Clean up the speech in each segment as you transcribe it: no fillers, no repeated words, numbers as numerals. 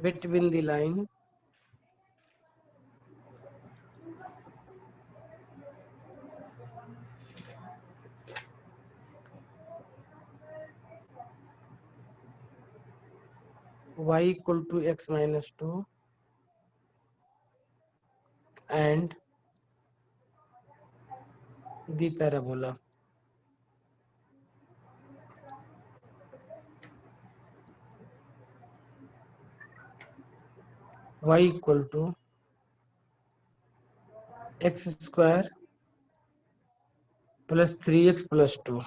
between the line y equal to x minus 2 and the parabola. Y equal to x square plus 3x plus 2।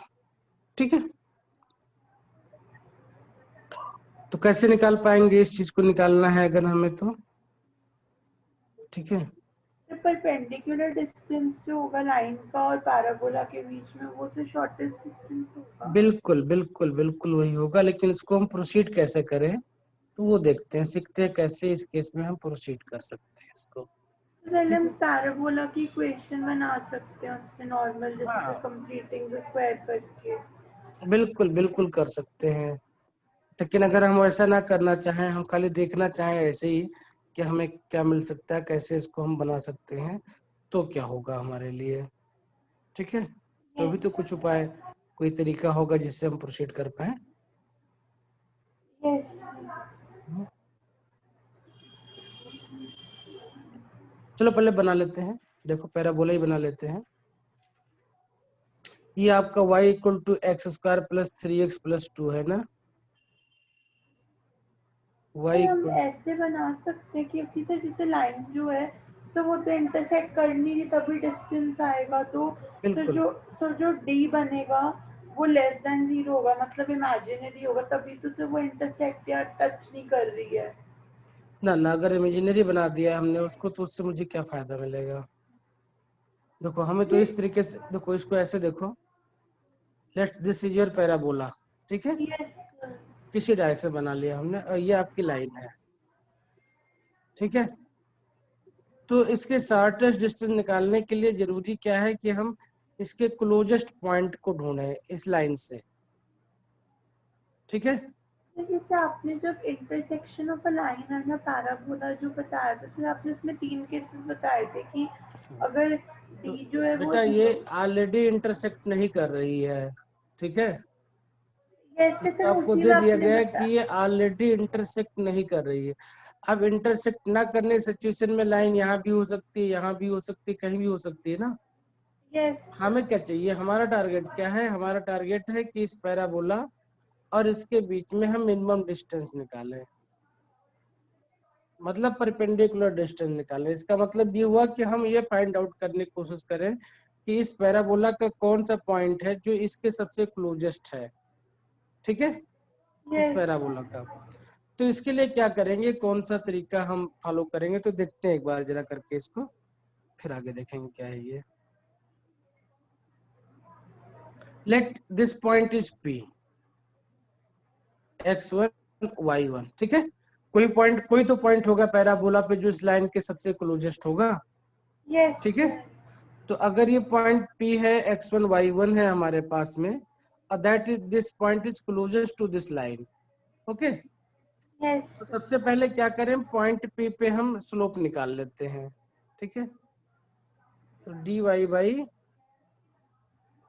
ठीक है, तो कैसे निकाल पाएंगे इस चीज को? निकालना है अगर हमें तो, ठीक है, परपेंडिकुलर डिस्टेंस जो होगा लाइन का और पैराबोला के बीच में वो से शॉर्टेस्ट डिस्टेंस होगा। बिल्कुल बिल्कुल बिल्कुल वही होगा, लेकिन इसको हम प्रोसीड कैसे करें तो वो देखते हैं, सीखते हैं कैसे इस केस में हम प्रोसीड कर सकते हैं इसको। पहले ठीक हम है, पैराबोला की इक्वेशन बना सकते हैं उससे नॉर्मल, जैसे हाँ कंप्लीटिंग द स्क्वायर करके। बिल्कुल बिल्कुल कर सकते हैं, लेकिन अगर हम ऐसा ना करना चाहें, हम खाली देखना चाहें ऐसे ही कि हमें क्या मिल सकता है, कैसे इसको हम बना सकते हैं, तो क्या होगा हमारे लिए। ठीक है, तो भी तो कुछ उपाय, कोई तरीका होगा जिससे हम प्रोसीड कर पाए। यस। चलो पहले बना लेते हैं, देखो पैराबोला ही बना लेते हैं। ये आपका y equal to x square plus 3x plus 2 है ना। y हम इक्वल, ऐसे बना सकते हैं क्योंकि सर जैसे लाइन जो है तो वो तो इंटरसेक्ट करनी थी तभी डिस्टेंस आएगा, तो बिल्कुल सर जो डी बनेगा वो लेस देन 0 होगा, मतलब इमेजिनरी होगा, तभी तो सर वो इंटरसेक्ट या टच नहीं कर रही है। ना ना, अगर इमेजिनरी बना दिया हमने उसको तो उससे मुझे क्या फायदा मिलेगा? देखो हमें तो इस तरीके से, देखो इसको ऐसे देखो, late this is your parabola. ठीक है, यस सर। किसी डायरेक्शन बना लिया हमने और ये आपकी लाइन है। ठीक है, तो इसके शॉर्टेस्ट डिस्टेंस निकालने के लिए जरूरी क्या है कि हम इसके क्लोजेस्ट पॉइंट को ढूंढें इस लाइन से। ठीक है, जैसे आपने जब intersection of a line and a parabola जो बताया था, फिर आपने उसमें 3 केसेस बताए थे कि अगर तो डी जो है वो बेटा ये 0। ऑलरेडी इंटरसेक्ट नहीं कर रही है। ठीक है, ये जैसे तो सर आपको उसी दे में दिया आपने गया है कि बताया। ये ऑलरेडी इंटरसेक्ट नहीं कर रही है। अब इंटरसेक्ट ना करने सिचुएशन में लाइन यहाँ भी हो सकती है, यहाँ भी हो सकती है, कहीं भी हो सकती है ना। यस हमें क्या चाहिए, हमारा टारगेट क्या है? हमारा टारगेट है कि इस पैराबोला और इसके बीच में हम मिनिमम डिस्टेंस निकालें, मतलब परपेंडिकुलर डिस्टेंस निकालें। इसका मतलब ये हुआ कि हम ये फाइंड आउट करने की कोशिश करें कि इस पैराबोला का कौन सा पॉइंट है जो इसके सबसे क्लोजेस्ट है। ठीक है, इस यस। पैराबोला का। तो इसके लिए क्या करेंगे, कौन सा तरीका हम फॉलो करेंगे, तो देखते हैं एक बार जरा करके इसको, फिर आगे देखेंगे क्या है ये। Let this point is P, x1 y1। ठीक है, कोई पॉइंट, कोई तो पॉइंट होगा पैराबोला पे जो इस लाइन के सबसे क्लोजेस्ट होगा। यस ठीक है, सर। तो अगर ये पॉइंट P है, x1 y1 है हमारे पास में, और that is this point is closest to this line. Okay, yes तो सबसे पहले क्या करें, पॉइंट P पे हम स्लोप निकाल लेते हैं। ठीक है, तो dy बाई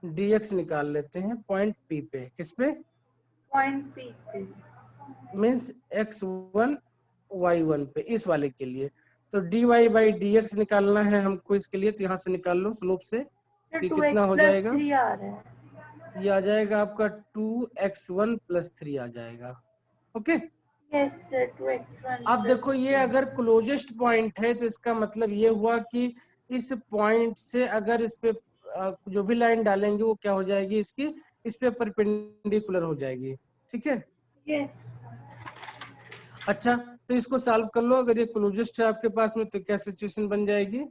dx निकाल लेते हैं पॉइंट P पे। किस पे? पॉइंट पी पे। मीन्स x1 y1 पे, इस वाले के लिए। तो dy बाई dx निकालना है हमको इसके लिए, तो यहाँ से निकाल लो स्लोप से। सर तो ये कितना 2x हो प्लस जाएगा? 3 आ रहा है। ये आ जाएगा आपका 2x1 प्लस 3 आ जाएगा। ओके, यस सर 2x1 अब प्लस देखो ये 3। अगर क्लोजेस्ट पॉइंट है तो इसका मतलब ये हुआ कि इस पॉइंट से अगर इस पे जो भी लाइन डालेंगे वो क्या हो जाएगी, इसकी इस पे परपेंडिकुलर हो जाएगी। ठीक है, यस। अच्छा, तो इसको सॉल्व कर लो। अगर ये क्लोजेस्ट है आपके पास में तो क्या सिचुएशन बन जाएगी?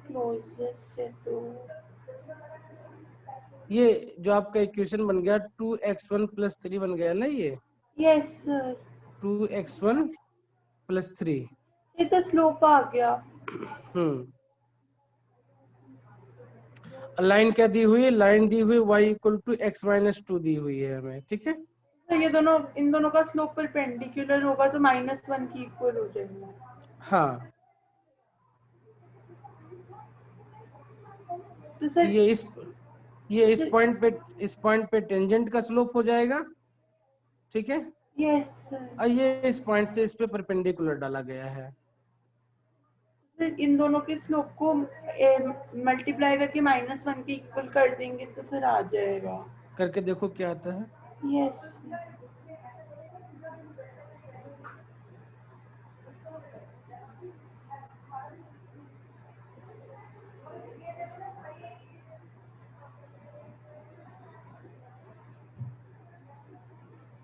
क्लोजेस्ट है तो ये जो आपका इक्वेशन बन गया 2x1 प्लस 3 बन गया ना, ये यस सर 2x1 प्लस 3। ये तो स्लोप आ गया। हम्म, लाइन क्या दी हुई है, लाइन दी हुई y equal to x minus 2 दी हुई है हमें, ठीक है। तो ये दोनों, इन दोनों का स्लोप परपेंडिकुलर होगा तो -1 की इक्वल हो जाएगा। हाँ, तो तो सर ये इस पॉइंट पे टेंजेंट का स्लोप हो जाएगा, ठीक है। Yes sir. और ये इस पॉइंट से इस पे परपेंडिकुलर डाला गया है। सर इन दोनों के स्लोप को मल्टीप्लाई करके -1 के इक्वल कर देंगे तो सर आ जाएगा। करके देखो क्या आता है। यस।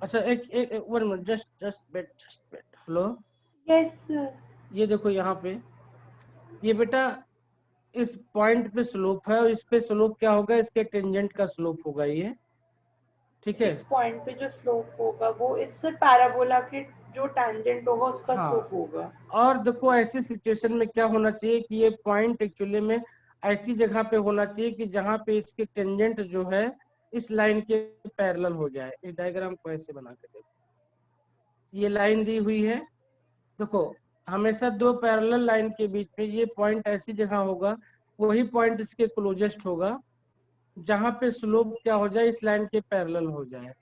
अच्छा, एक 1 minute, just just wait, hello. Yes sir. ये देखो यहाँ पे, ये बेटा इस पॉइंट पे स्लोप है और इस पे स्लोप क्या होगा, इसके टेंजेंट का स्लोप होगा ये, ठीक है। इस पॉइंट पे जो स्लोप होगा वो इस सर पैराबोला के जो टैंजेंट होगा उसका स्लोप हाँ, होगा। और देखो ऐसी सिचुएशन में क्या होना चाहिए कि ये पॉइंट एक्चुअली में ऐसी जगह पे होना चाहिए कि जहाँ पे इसके टेंजेंट जो है इस लाइन के पैरेलल हो जाए। इस डायग्राम को ऐसे बना के देखो, ये लाइन दी हुई है, देखो हमेशा दो पैरेलल लाइन के बीच में ये पॉइंट ऐसी जगह होगा, वही पॉइंट इसके क्लोजेस्ट होगा जहां पे स्लोप क्या हो जाए, इस लाइन के पैरेलल हो जाए।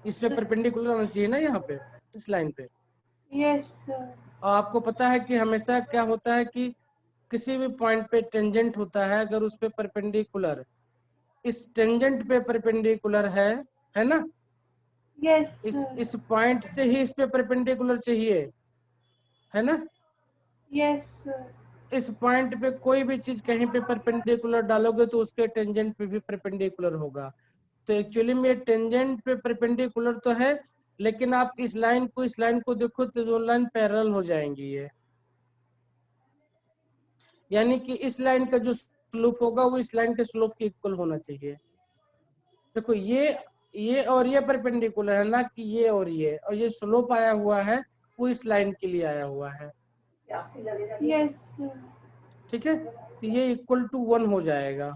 इस पे परपेंडिकुलर होना चाहिए ना यहाँ पे, इस लाइन पे। Yes sir. और आपको पता है कि हमेशा क्या होता है कि किसी भी पॉइंट पे टेंजेंट होता है, अगर उस पे परपेंडिकुलर इस टेंजेंट पे परपेंडिकुलर है ना, यस सर। इस पॉइंट से ही इस पे परपेंडिकुलर चाहिए, है ना। Yes sir. इस पॉइंट पे कोई भी चीज कहीं पे परपेंडिकुलर डालोगे तो उसके टेंजेंट पे भी परपेंडिकुलर होगा। तो एक्चुअली में टेंजेंट पे परपेंडिकुलर तो है, लेकिन आप इस लाइन को देखो तो दोनों लाइन पैरेलल हो जाएंगी ये, यानी कि इस लाइन का जो स्लोप होगा वो इस लाइन के स्लोप के इक्वल होना चाहिए। देखो ये और ये परपेंडिकुलर है ना, कि ये और ये स्लोप आया हुआ है वो इस लाइन के लिए आया हुआ है, यस सर। ठीक है। तो ये इक्वल टू 1 हो जाएगा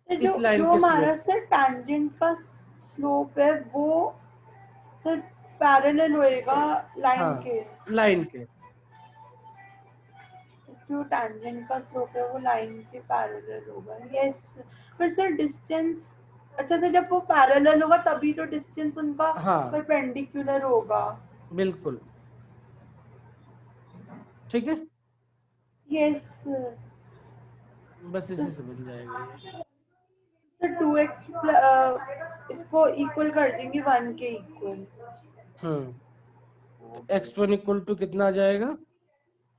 सर जो इस लाइन जो के हमारा स्लोप। सर टैंजेंट का स्लोप है वो सर पैरेलल होएगा लाइन हाँ, के। लाइन के। जो टैंजेंट का स्लोप है वो लाइन के पैरेलल होगा। यस। पर सर डिस्टेंस, अच्छा सर जब वो पैरेलल होगा तभी तो डिस्टेंस उनका हाँ, परपेंडिकुलर होगा। बिल्कुल, ठीक है। Yes sir. बस तो इसी से बन जाएगा ये। सर 2x इसको इक्वल कर देंगे 1 के equal. Hmm, x1 equal to कितना आ जाएगा,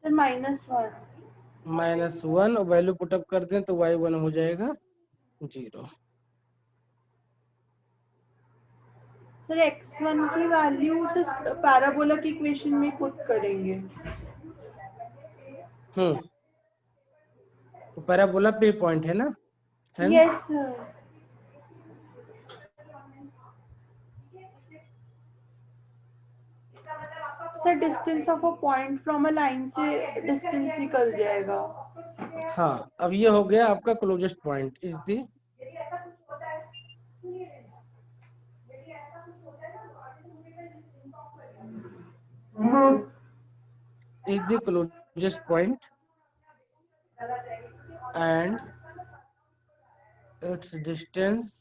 सर -1। -1, और वैल्यू पुटअप कर दें तो y1 हो जाएगा 0। सर x1 की वैल्यू से पैराबोला की इक्वेशन में पुट करेंगे। हम्म, तो पैराबोला पे पॉइंट है ना, yes hence sir. Sir distance of a point from a line से डिस्टेंस निकल जाएगा। हाँ, अब ये हो गया आपका closest point is the closest point and it's distance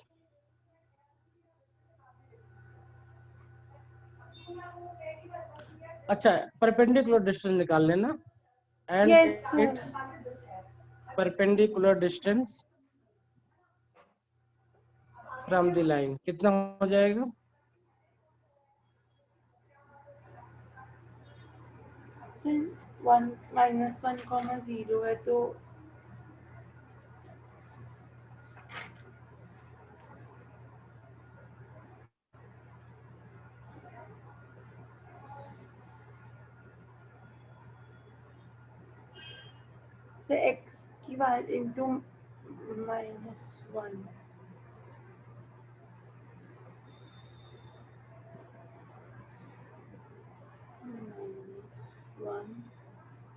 अच्छा, परपेंडिकुलर डिस्टेंस निकाल लेना, and yes sir. It's perpendicular distance from the line कितना हो जाएगा, 1 -1, 0 है तो x की वैल्यू इंटू -1।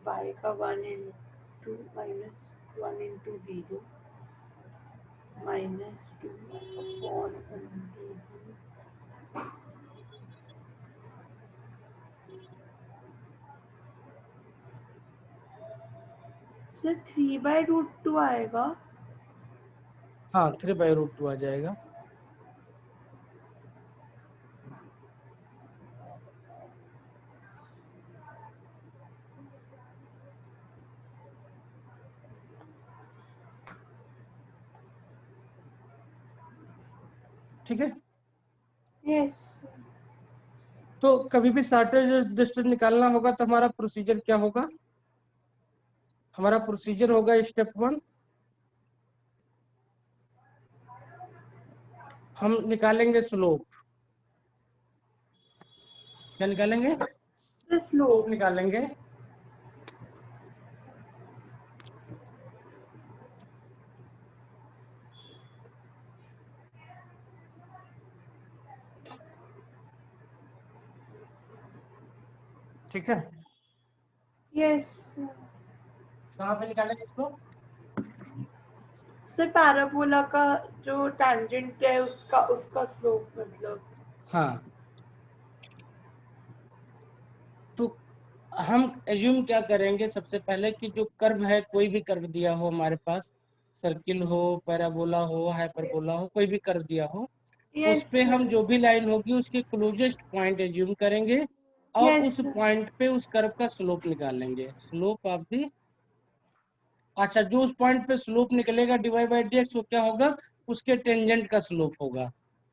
y का 1 into -1 into 0 -2 upon 1/2। सर 3/√2 आएगा। हाँ 3/√2 आ जाएगा। ठीक है, यस तो कभी भी शॉर्टेज डिस्टेंस निकालना होगा तो हमारा प्रोसीजर क्या होगा? हमारा प्रोसीजर होगा स्टेप 1, हम निकालेंगे स्लोप। क्या निकालेंगे? Slope slope. निकालेंगे। ठीक है, यस कहाँ पे निकालेंगे इसको? सर पैराबोला का जो टैंजेंट है उसका उसका स्लोप मतलब। हाँ, तो हम एज्यूम क्या करेंगे सबसे पहले कि जो कर्व है, कोई भी कर्व दिया हो हमारे पास, सर्किल हो, पैराबोला हो, हाइपरबोला हो, कोई भी कर्व दिया हो, उस यस पे हम जो भी लाइन होगी उसके क्लोजेस्ट पॉइंट एज्यूम करेंगे और उस यस पॉइंट पे उस कर्व का स्लोप निकालेंगे। स्लोप ऑफ दी, अच्छा, जो उस पॉइंट पे स्लोप निकलेगा dy/dx वो क्या होगा? उसके टेंजेंट का स्लोप होगा।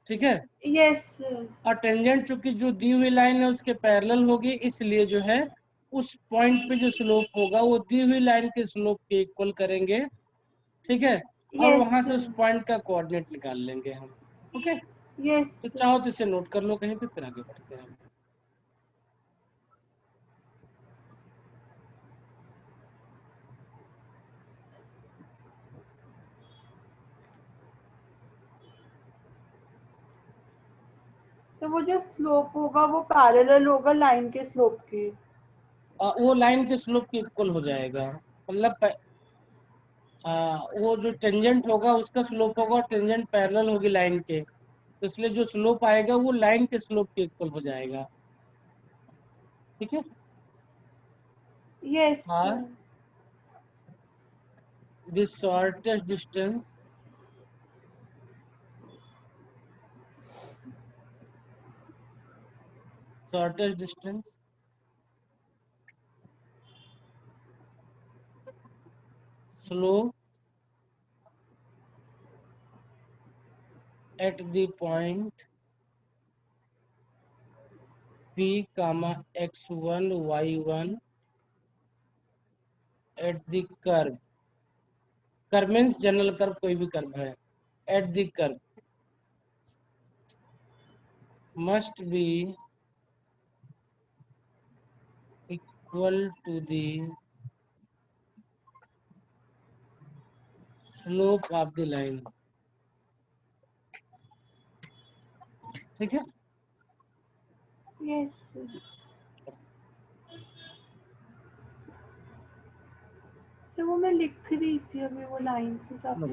ठीक है, यस और टेंजेंट चूंकि जो दी हुई लाइन है उसके पैरेलल होगी, इसलिए जो है उस पॉइंट पे जो स्लोप होगा वो दी हुई लाइन के स्लोप के इक्वल करेंगे। ठीक है, और वहां यस से उस पॉइंट का कोऑर्डिनेट निकाल लेंगे हम। ओके, तो यस चाहो तो इसे नोट कर लो कहीं पे, फिर आगे बढ़ते हैं। तो वो जो स्लोप होगा वो पैरेलल होगा लाइन के स्लोप के। वो लाइन के स्लोप के इक्वल हो जाएगा, मतलब वो जो टेंजेंट होगा उसका स्लोप होगा और टेंजेंट पैरेलल होगी लाइन के, तो इसलिए जो स्लोप आएगा वो लाइन के स्लोप के इक्वल हो जाएगा। ठीक है, यस हाँ, this shortest distance shortest distance slope at the point P comma x1 y1 at the curve, curve means general curve, कोई भी कर्व है, at the curve must be equal to the slope of the line। ठीक है, yes तो वो मैं लिख रही थी अभी वो लाइन से काफी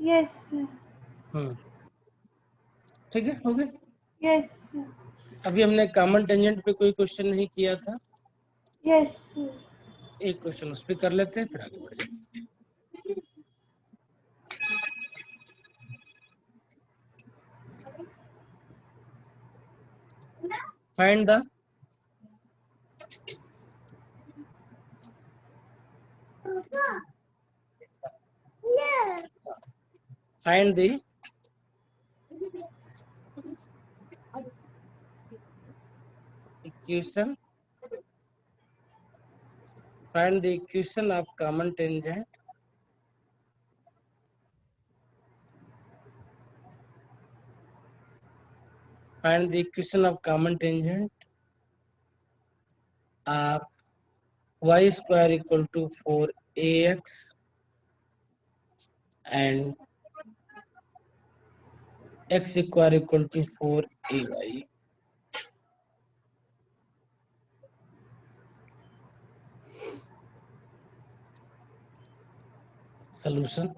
यस ठीक है, हो गए। यस अभी हमने कॉमन टेंजेंट पे कोई क्वेश्चन नहीं किया था, यस एक क्वेश्चन उस पे कर लेते हैं फिर आगे बढ़ जाते हैं। Find the find the equation, find the equation of common tangent find the equation of common tangent of y square equal to 4ax and x square equal to 4ay. Solution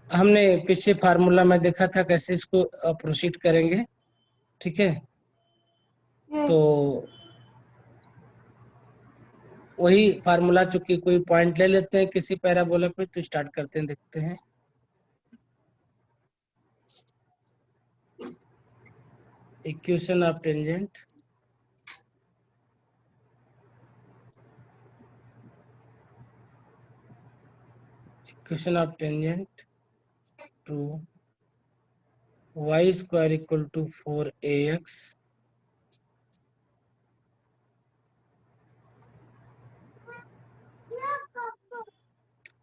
हमने पीछे फार्मूला में देखा था कैसे इसको proceed करेंगे, ठीक है। yes, तो वही फार्मूला, चूंकि कोई पॉइंट ले लेते हैं किसी पैराबोला पे, तो स्टार्ट करते हैं, देखते हैं। Equation of tangent, equation of tangent to y square equal to 4ax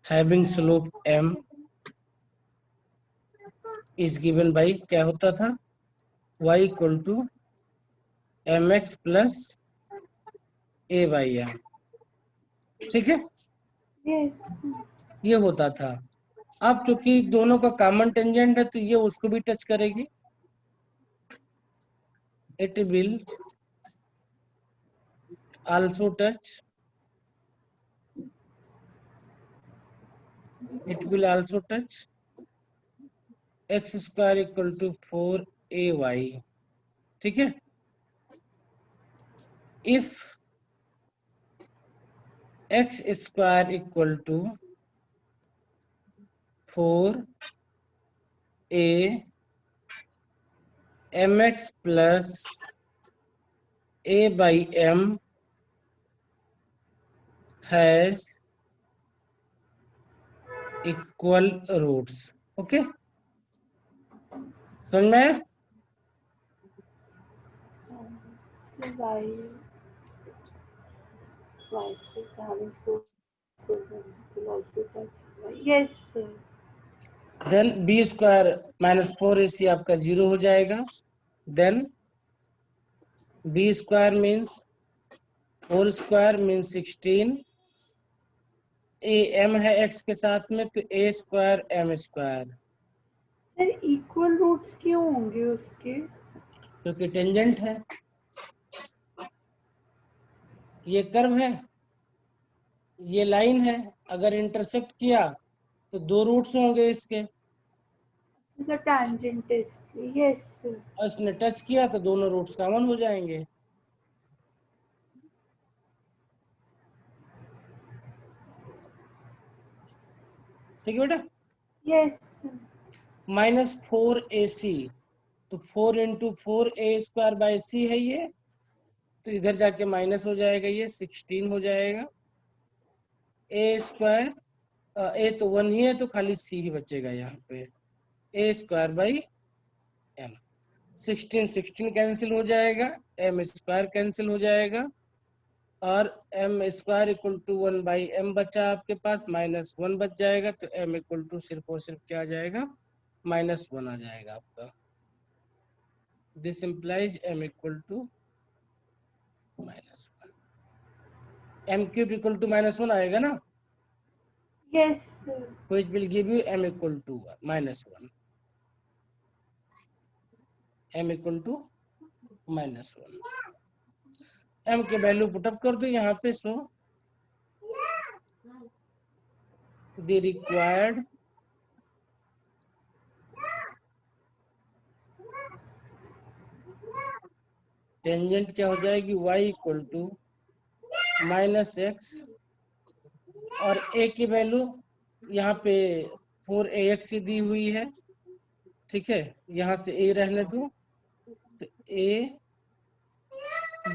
having slope m is given by, क्या होता था, y equal to mx plus a by m, ठीक है, yes, ये होता था। अब चूंकि दोनों का कॉमन टेंजेंट है तो ये उसको भी टच करेगी, it will also touch, it will also touch x square equal to 4ay, ठीक है। If x square equal to 4a mx plus a by m has equal रूट्स, ओके, समझ में आया? y is having so will also touch yes, sir. Then B square minus 4ac आपका 0 हो जाएगा। Then B square means 4 square means 16, A M है X के साथ में तो A square M square, sir equal roots क्यों होंगे उसके? क्योंकि टेंजेंट है, ये कर्व है, ये लाइन है, अगर इंटरसेक्ट किया तो दो रूट्स होंगे इसके, सर टैंजेंट इसलिए यस सर। और इसने टच किया तो दोनों रूट्स कॉमन हो जाएंगे। ठीक है बेटा। यस -4ac तो 4 इंटू 4a² है ये, तो इधर जाके माइनस हो जाएगा, ये 16 हो जाएगा। ए स्क्वायर, ए तो 1 ही है तो खाली सी ही बचेगा यहाँ पे, a² m, 16 कैंसिल हो जाएगा, m स्क्वायर कैंसिल हो जाएगा, और m square equal to 1/m बचा आपके पास, -1 बच जाएगा, तो m इक्वल टू सिर्फ और सिर्फ क्या आ जाएगा, -1 आ जाएगा आपका। This implies m equal to -1, m³ equal to -1 आएगा ना, yes sir. which will give you m equal to -1, m equal to -1, m के वैल्यू पुटअप कर दो यहाँ पे। सो द रिक्वायर्ड टेंजेंट क्या हो जाएगी, y इक्वल टू -x, और a की वैल्यू यहाँ पे 4ax ही दी हुई है, ठीक है, यहाँ से a रहने दो, तो a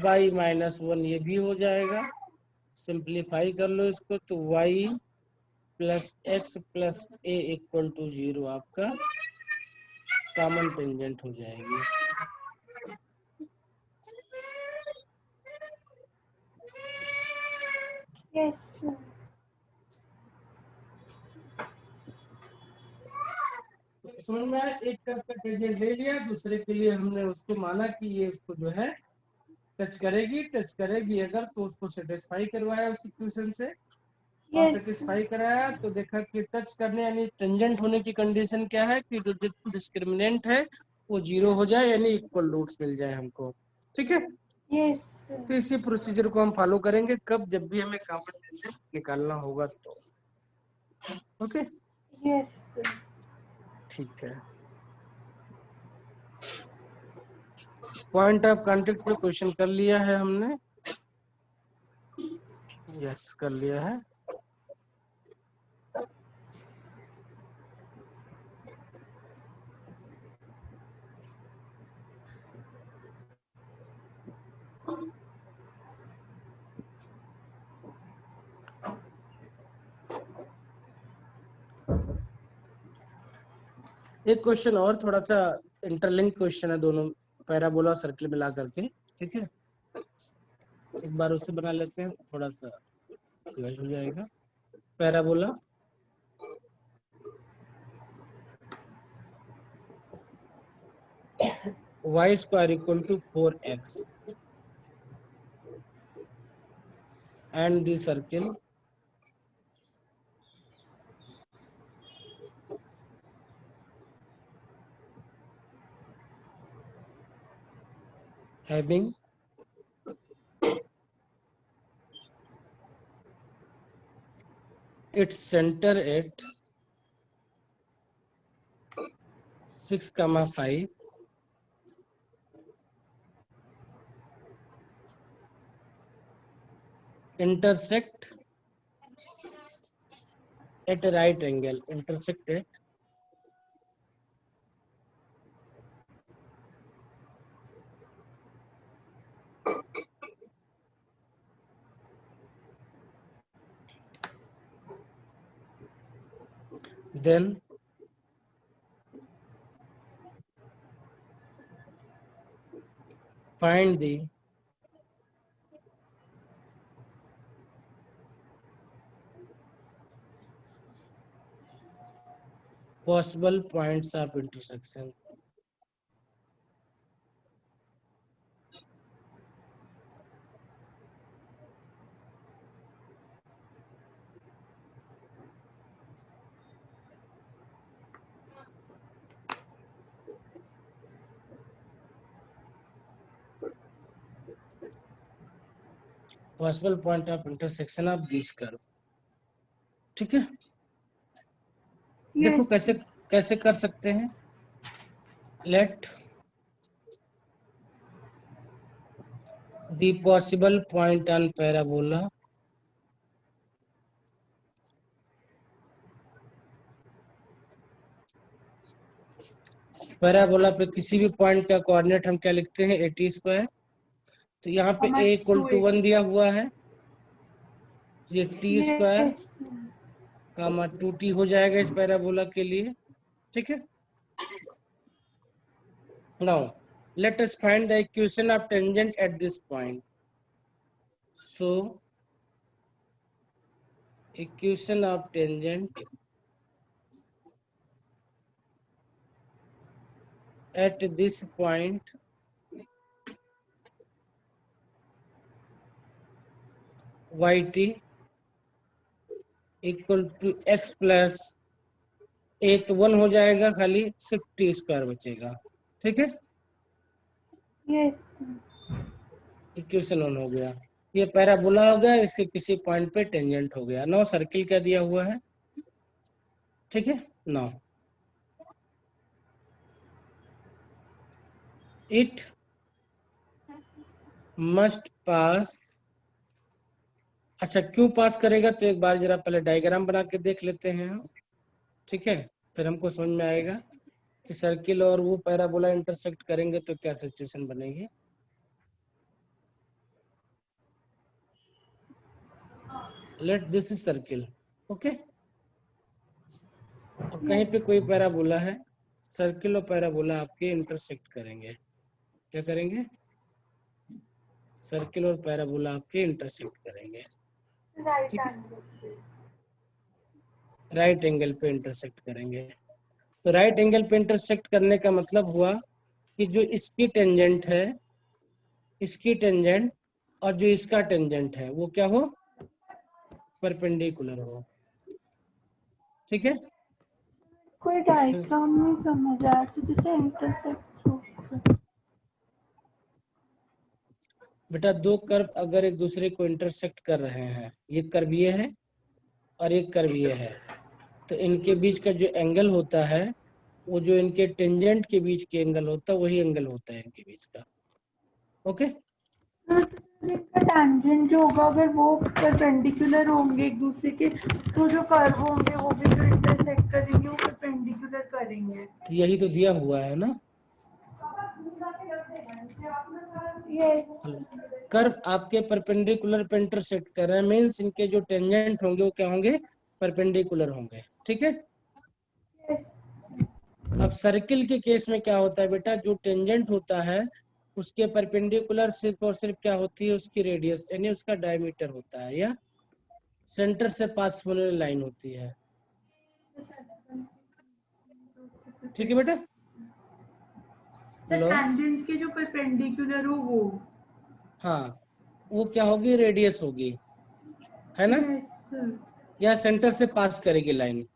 बाई -1 ये भी हो जाएगा, सिंप्लीफाई कर लो इसको, तो y plus x plus a equal to 0 आपका कॉमन टेंजेंट हो जाएगी। Yes sir. समझ में, एक कर्व का टेंजेंट ले लिया, दूसरे के लिए हमने उसको माना कि ये उसको जो है टच करेगी अगर तो उसको सेटिस्फाई करवाया उस इक्वेशन से, और यस सेटिस्फाई कराया तो देखा कि टच करने यानी टेंजेंट होने की कंडीशन क्या है कि जो डिस्क्रिमिनेंट है वो 0 हो जाए यानी इक्वल रूट्स मिल जाए हमको। ठीक है, यस तो इसी प्रोसीजर को हम फॉलो करेंगे कब, जब भी हमें कॉमन टेंजेंट निकालना होगा तो। ओके, यस ठीक है। पॉइंट ऑफ कांटेक्ट पे क्वेश्चन कर लिया है हमने, यस कर लिया है। एक क्वेश्चन और थोड़ा सा इंटरलिंक क्वेश्चन है दोनों पैराबोला सर्कल मिला करके, ठीक है, एक बार उससे बना लेते हैं, थोड़ा सा क्लियर हो जाएगा। Parabola y square equal to 4x and the circle having its center at 6,5 intersect at a right angle, intersect at then find the possible points of intersection. Possible point of intersection of these curve. ठीक है, देखो कैसे कैसे कर सकते हैं। Let the possible point on parabola parabola पे किसी भी पॉइंट का कोऑर्डिनेट हम क्या लिखते हैं, 80 स्क्वायर। तो यहाँ पे a इक्वल टू 1 दिया हुआ है, तो ये t स्क्वायर कामा 2t हो जाएगा इस पैराबोला के लिए। ठीक है, now let us find the equation of tangent at this point. So equation of tangent at this point yt equal to x plus a तो 1 हो जाएगा, खाली सिर्फ t स्क्वायर बचेगा। ठीक है, यस इक्वेशन 1 हो गया, ये पैराबोला हो गया, इसके किसी पॉइंट पे टेंजेंट हो गया। नो सर्किल क्या दिया हुआ है, ठीक है, नो इट मस्ट पास। अच्छा क्यों पास करेगा, तो एक बार जरा पहले डायग्राम बना के देख लेते हैं हम। ठीक है, फिर हमको समझ में आएगा कि सर्किल और वो पैराबोला इंटरसेक्ट करेंगे तो क्या सिचुएशन बनेगी। Late this is circle, okay, और कहीं पे कोई पैराबोला है, सर्किल और पैराबोला आपके इंटरसेक्ट करेंगे। क्या करेंगे, सर्किल और पैराबोला आपके इंटरसेक्ट करेंगे। राइट ठीक है, एंगल राइट एंगल पे इंटरसेक्ट करेंगे। तो राइट एंगल पे इंटरसेक्ट करने का मतलब हुआ कि जो इसकी टेंजेंट है इसकी टेंजेंट और जो इसका टेंजेंट है वो क्या हो, परपेंडिकुलर हो। ठीक है, कोई डायग्राम नहीं समझ आया, तो जैसे इंटरसेक्ट हो। बेटा दो कर्व अगर एक दूसरे को इंटरसेक्ट कर रहे हैं, ये कर्व ये है और एक कर्व ये है, तो इनके बीच का जो एंगल होता है वो जो इनके टेंजेंट के बीच के एंगल होता है वही एंगल होता है इनके बीच का। ओके, इनका टैंजेंट जो होगा अगर वो परपेंडिकुलर होंगे एक दूसरे के, तो जो कर्व होंगे वो भी जो इंटरसेक्ट करेंगे वो परपेंडिकुलर करेंगे। तो यही तो दिया हुआ है ना। ये कर्व आपके परपेंडिकुलर पे इंटरसेक्ट कर रहे हैं, मीन्स इनके जो टेंजेंट होंगे वो क्या होंगे, परपेंडिकुलर होंगे। ठीक है, अब सर्किल के केस में क्या होता है बेटा, जो टेंजेंट होता है उसके परपेंडिकुलर सिर्फ और सिर्फ क्या होती है, उसकी रेडियस यानी उसका डायमीटर होता है, या सेंटर से पास होने वाली लाइन होती है। ठीक है बेटा, हेलो, टैंजेंट के जो परपेंडिकुलर हो वो। हाँ वो क्या होगी, रेडियस होगी, है ना, यस सर, या सेंटर से पास करेगी लाइन।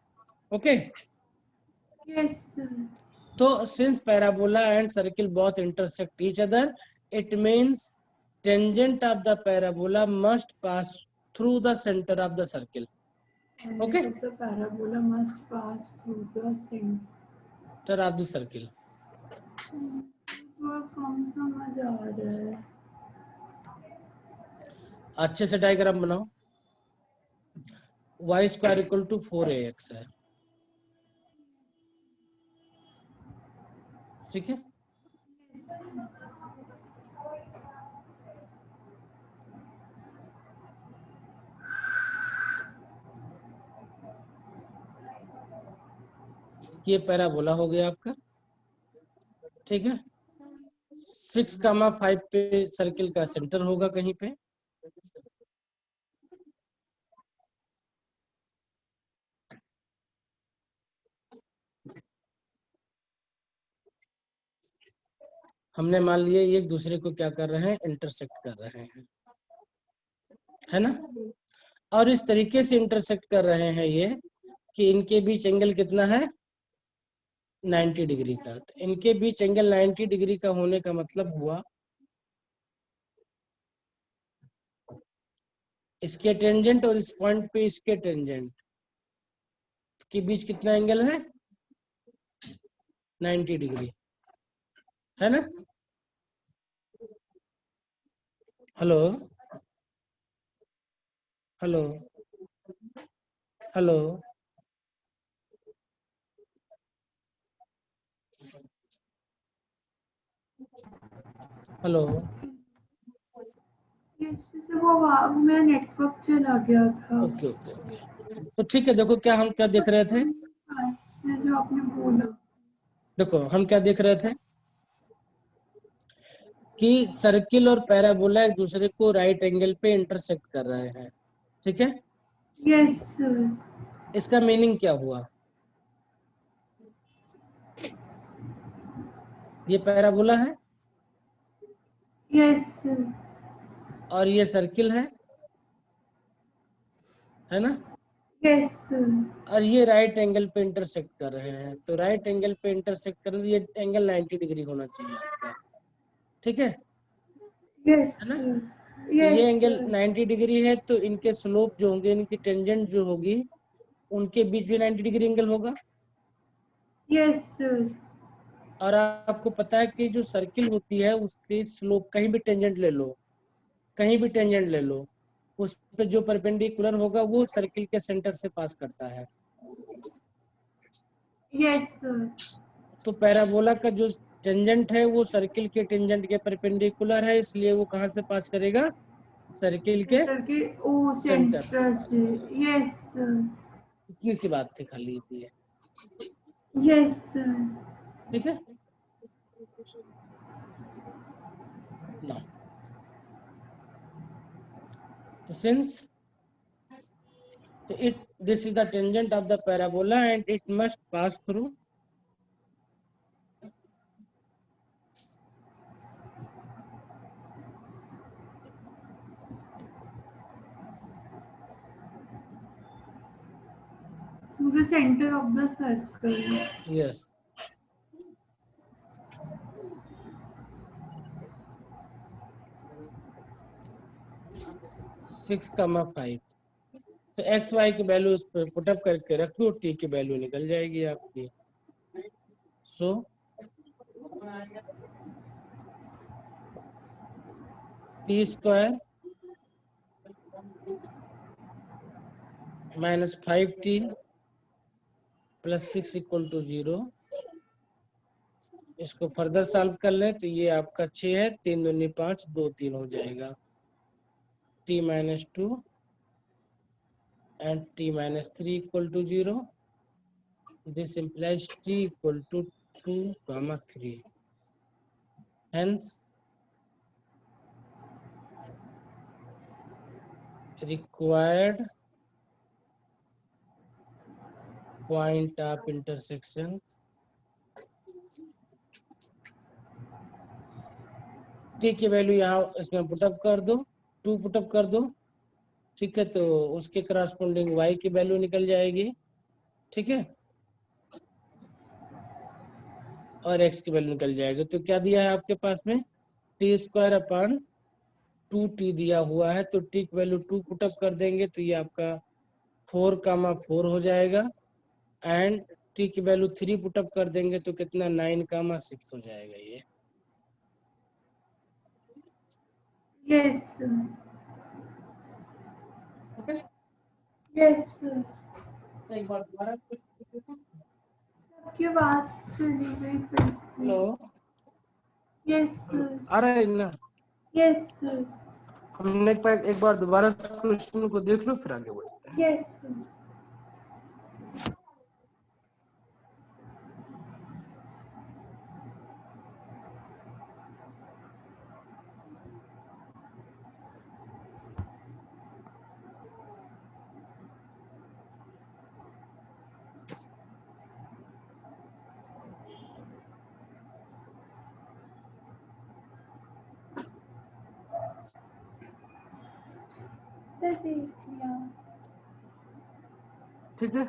Okay, yes sir. तो since parabola and circle both intersect each other, it means tangent of the parabola must pass through the center of the circle. Okay, Tangent of the parabola must pass through the center center of the circle. थोड़ा कम समझ आ रहा है। अच्छे से diagram बनाओ। y square equal to 4ax है। ठीक है, ये पैराबोला हो गया आपका। ठीक है, 6,5 पे सर्किल का सेंटर होगा कहीं पे। हमने मान लिया ये एक दूसरे को क्या कर रहे हैं, इंटरसेक्ट कर रहे हैं, है ना, और इस तरीके से इंटरसेक्ट कर रहे हैं ये कि इनके बीच एंगल कितना है, 90 डिग्री का। तो इनके बीच एंगल 90 डिग्री का होने का मतलब हुआ इसके टेंजेंट और इस पॉइंट पे इसके टेंजेंट के बीच कितना एंगल है, 90 डिग्री, है ना। हेलो, हेलो, हेलो, हेलो, जैसे वो मेरा नेटवर्क चला गया था। ओके ओके ओके, तो ठीक है, देखो क्या हम क्या देख रहे थे, जो आपने बोला। देखो हम क्या देख रहे थे कि सर्किल और पैराबोला एक दूसरे को राइट एंगल पे इंटरसेक्ट कर रहे हैं। ठीक है, यस सर। इसका मीनिंग क्या हुआ, ये पैराबोला है यस सर। और ये सर्किल है ना, यस सर। और ये राइट एंगल पे इंटरसेक्ट कर रहे हैं। तो राइट एंगल पे इंटरसेक्ट करने ये एंगल 90 डिग्री होना चाहिए आपका। ठीक यस है ना, सर। तो ये यस एंगल सर। 90 डिग्री है, तो इनके स्लोप जो होंगे, इनकी टेंजेंट जो होगी उनके बीच भी 90 डिग्री एंगल होगा। Yes sir. और आपको पता है कि जो सर्किल होती है उसके स्लोप, कहीं भी टेंजेंट ले लो, कहीं भी टेंजेंट ले लो, उस पे जो परपेंडिकुलर होगा वो सर्किल के सेंटर से पास करता है। Yes sir. तो पैराबोला का जो टेंजेंट है वो सर्किल के टेंजेंट के परपेंडिकुलर है, इसलिए वो कहाँ से पास करेगा, सर्किल के सेंटर के ओ सेंटर से सेंटर पास से। करेगा। Yes sir. इतनी सी बात थी खाली, इतनी है। Yes sir. ठीक है ना, तो सिंस, तो it this is the tangent of the parabola and it must pass through the center of the circle. Yes 6,5 तो एक्स वाई की वैल्यू उस पर पुटअप करके रख दो, टी की वैल्यू निकल जाएगी आपकी। So T square -5t plus 6 equal to 0। इसको फर्दर सॉल्व कर लें तो ये आपका 6 है, 3 दूनी 5, 2 3 हो जाएगा। t -2 and t -3 equal to 0. This implies t equal to 2, 3. Hence, required point of intersection t की वैल्यू यहाँ इसमें पुटअप कर दो, 2 पुटअप कर दो, ठीक है। तो उसके करस्पॉन्डिंग y की वैल्यू निकल जाएगी, ठीक है, और x की वैल्यू निकल जाएगी। तो क्या दिया है आपके पास में, टी स्क्वायर अपॉन 2t दिया हुआ है, तो t की वैल्यू 2 पुटअप कर देंगे तो ये आपका 4,4 हो जाएगा। एंड t की वैल्यू 3 पुटअप कर देंगे तो कितना 9,6 हो जाएगा ये। Yes, sir. Okay, Yes, sir. एक बार दोबारा। आपकी आवाज चली गई फिर से। Hello, Yes, sir. आ रहा है ना? Yes, sir. हमने एक बार दोबारा क्वेश्चन को देख लो फिर आगे बढ़ते हैं। Yes, sir. सर देख लिया। ठीक है,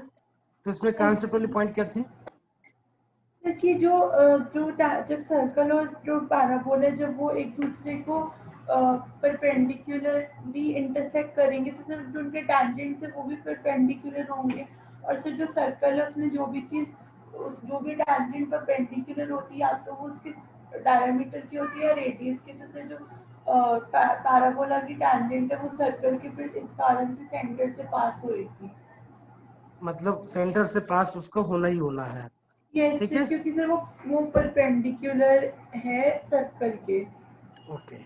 तो इसमें कौन से पहले पॉइंट क्या थे? सर कि जब सर्कल और जो पैराबोला जब वो एक दूसरे को परपेंडिकुलरली इंटरसेक्ट करेंगे तो सर जो उनके टैंजेंट्स है वो भी परपेंडिकुलर होंगे, और सर जो सर्कल है उसमें जो भी चीज जो भी टैंजेंट परपेंडिकुलर होती है या तो वो उसके डायमीटर की होती है या रेडियस की, तो सर जो पैराबोला की टैंजेंट है वो सर्कल के फिर इस कारण से सेंटर से पास होएगी। मतलब सेंटर से पास उसको होना ही होना है, यस ठीक सर, है। क्योंकि सर वो परपेंडिकुलर है सर्कल के। ओके,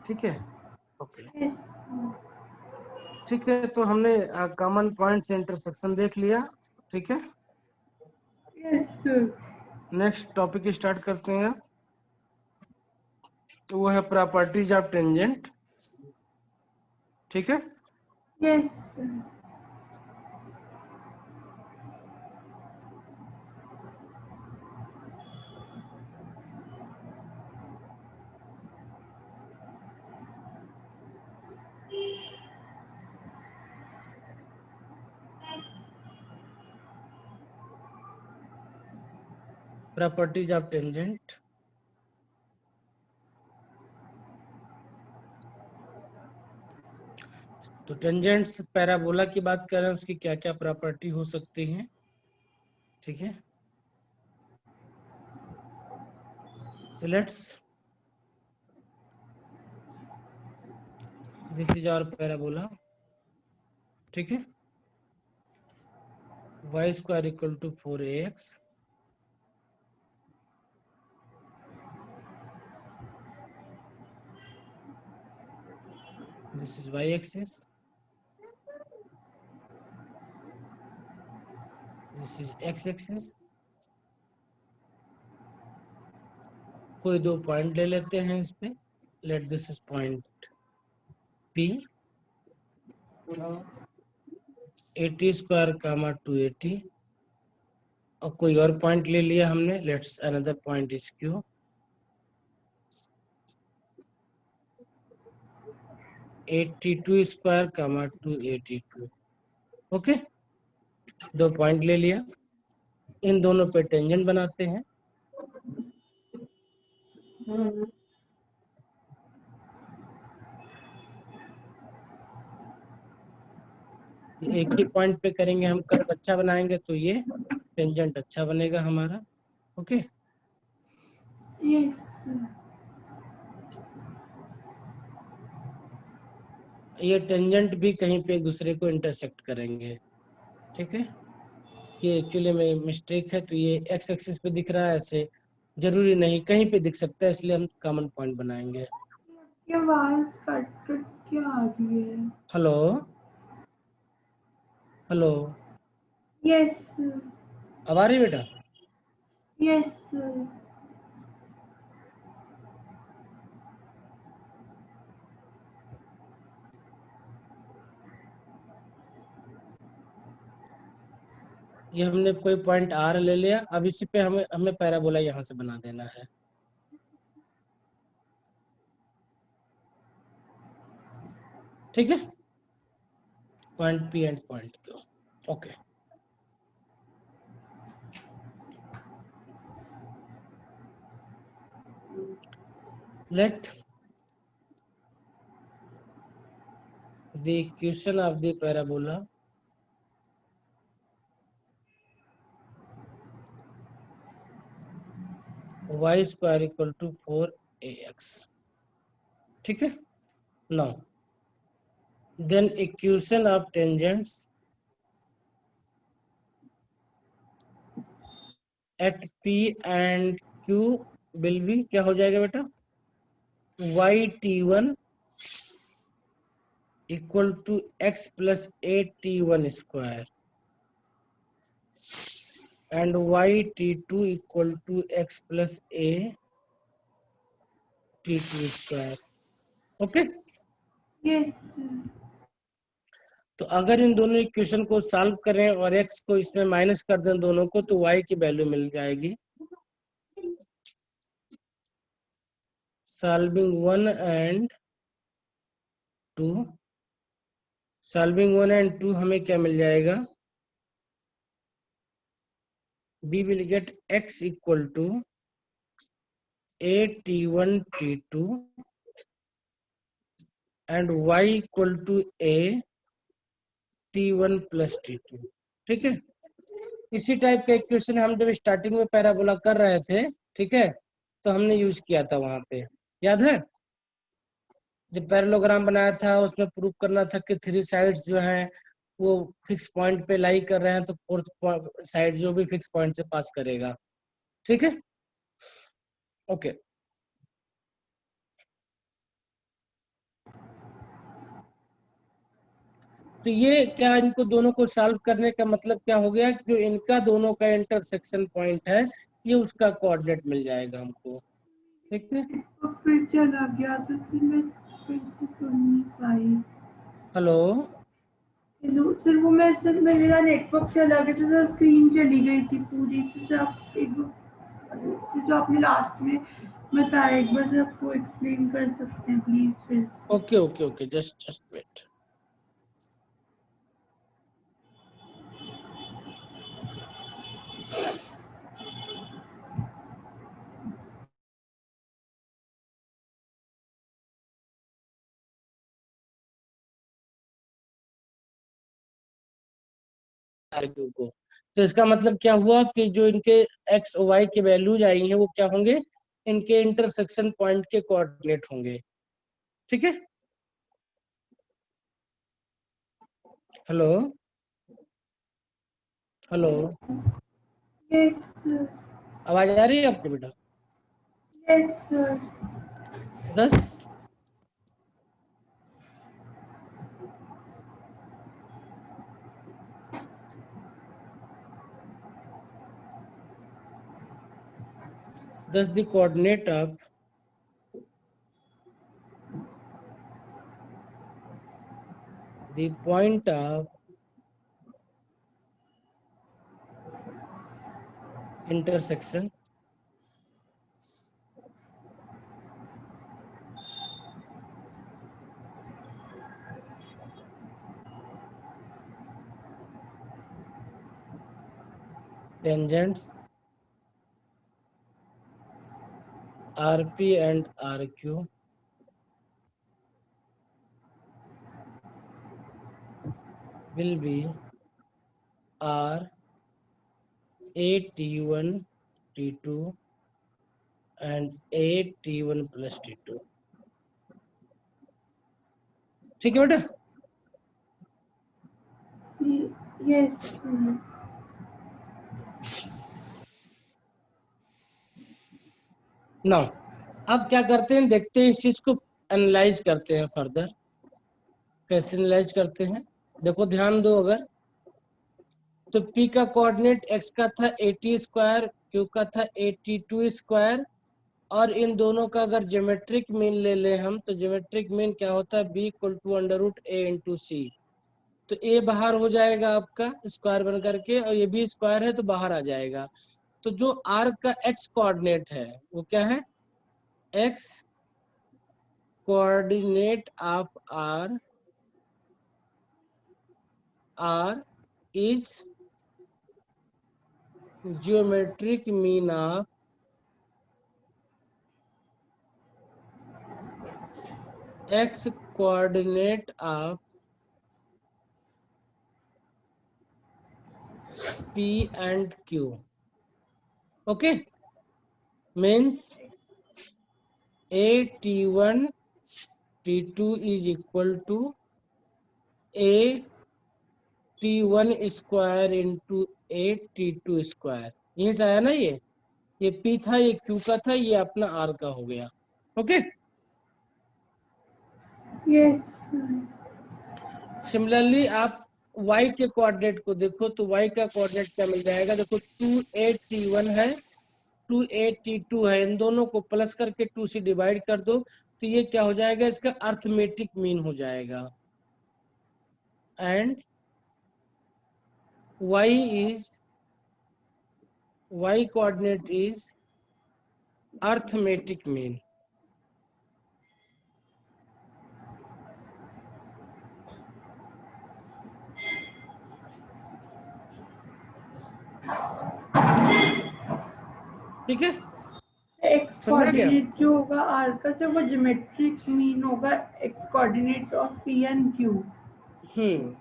ठीक है, ओके, यस ठीक है। तो हमने कॉमन पॉइंट से इंटरसेक्शन देख लिया, ठीक है। Yes sir. Next topic start करते हैं, तो वो है प्रॉपर्टीज ऑफ टेंजेंट, ठीक है। Yes sir. Properties of tangent, तो टेंजेंट्स पैराबोला की बात कर रहे हैं, उसकी क्या क्या प्रॉपर्टी हो सकती हैं, ठीक है। तो let's, this is our parabola, ठीक है। Y square equal to 4ax, this is y axis, this is x axis। कोई दो पॉइंट ले लेते हैं इस पे, let this is point P, 80 square comma 280, और कोई और पॉइंट ले लिया हमने, let's another point is Q, 82 square comma 282, okay. 2 point ले लिया, इन दोनों पे टेंजेंट बनाते हैं। एक ही पॉइंट पे करेंगे हम, कर्व अच्छा बनाएंगे तो ये टेंजेंट अच्छा बनेगा हमारा। Okay, Yes. ये टेंजेंट भी कहीं पे एक दूसरे को इंटरसेक्ट करेंगे। ठीक है, ये एक्चुअली में मिस्टेक है, तो ये एक्स एक्सिस पे दिख रहा है, ऐसे जरूरी नहीं, कहीं पे दिख सकता है, इसलिए हम कॉमन पॉइंट बनाएंगे। ये आवाज कट कट क्या आ रही है? Hello hello, Yes. अब आ रही है बेटा? Yes. ये हमने कोई पॉइंट आर ले लिया, अब इसी पे हमें हमें पैराबोला यहाँ से बना देना है। ठीक है, point P and point Q. Okay, let the equation of the parabola y square equal to 4ax। ठीक है, now then equation of tangents at p and q will be, क्या हो जाएगा बेटा, y_t1 equal to x plus 8t1 square and y_t2 equal to x plus a t2 square। Okay, Yes. तो अगर इन दोनों equation को सॉल्व करें और x को इसमें माइनस कर दें दोनों को, तो y की वैल्यू मिल जाएगी। सॉल्विंग 1 एंड 2, सॉल्विंग 1 एंड 2 हमें क्या मिल जाएगा, we will get x equal to a t1 t2 and y equal to a t1 plus t2। ठीक है, इसी टाइप का इक्वेशन हम जब स्टार्टिंग में पैराबोला कर रहे थे, ठीक है, तो हमने यूज किया था वहां पे, याद है? जब पैरेललोग्राम बनाया था, उसमें प्रूव करना था कि 3 साइड्स जो हैं वो फिक्स पॉइंट पे लाई कर रहे हैं, तो 4th साइड जो भी फिक्स पॉइंट से पास करेगा। ठीक है, ओके। तो ये क्या, इनको दोनों को सॉल्व करने का मतलब क्या हो गया, जो इनका दोनों का इंटरसेक्शन पॉइंट है, ये उसका कोऑर्डिनेट मिल जाएगा हमको। ठीक है, तो फिर चला गया तो फिर मैं फिर से सुन नहीं पाई। हेलो, हेलो सर, वो मैं सर मेरा नेटवर्क चला गया था सर, स्क्रीन चली गई थी पूरी। तो सर आप एक बार जो आपने लास्ट में बताया, एक बार सर आपको एक्सप्लेन कर सकते हैं प्लीज फिर? Okay okay okay, just wait. को, तो इसका मतलब क्या हुआ कि जो इनके एक्स और वाई के वैल्यूज आई हैं वो क्या होंगे, इनके इंटरसेक्शन पॉइंट के कोऑर्डिनेट होंगे। ठीक है, हेलो हेलो, यस सर। आवाज आ रही है आपको बेटा? Yes sir. 10, the coordinate of the point of intersection tangents RP and RQ will be R A T1 T2 and A T1 plus T2। ठीक है बेटा। यस। ना अब क्या करते हैं, देखते हैं इस चीज को एनालाइज करते हैं फर्दर। कैसे एनालाइज करते हैं, देखो ध्यान दो। अगर तो P का कोऑर्डिनेट x का था 80 स्क्वायर, Q का था 82 स्क्वायर, और इन दोनों का अगर ज्योमेट्रिक मीन ले ले हम, तो ज्योमेट्रिक मीन क्या होता है, B equal to under root A into C. तो A बाहर हो जाएगा आपका स्क्वायर बन करके, और ये भी स्क्वायर है तो बाहर आ जाएगा। तो जो R का x कोऑर्डिनेट है वो क्या है, x coordinate of R is geometric mean of x coordinate of P and Q. Okay, means A T1 T2 is equal to A T1 square into A T2 square। यही से आया ना, ये P था, ये Q का था, ये अपना R का हो गया। Okay, yes. सिमिलरली आप y के कोऑर्डिनेट को देखो, तो y का कोऑर्डिनेट क्या मिल जाएगा, देखो 2a t1 है, 2a t2 है, इन दोनों को प्लस करके 2 से डिवाइड कर दो, तो ये क्या हो जाएगा, इसका अर्थमेटिक मीन हो जाएगा। And y coordinate is arithmetic mean. ठीक है, एक्स समझ आ गया। कोऑर्डिनेट जो होगा आर का, से वो ज्योमेट्रिक मीन होगा X coordinate of P and Q. Hmm,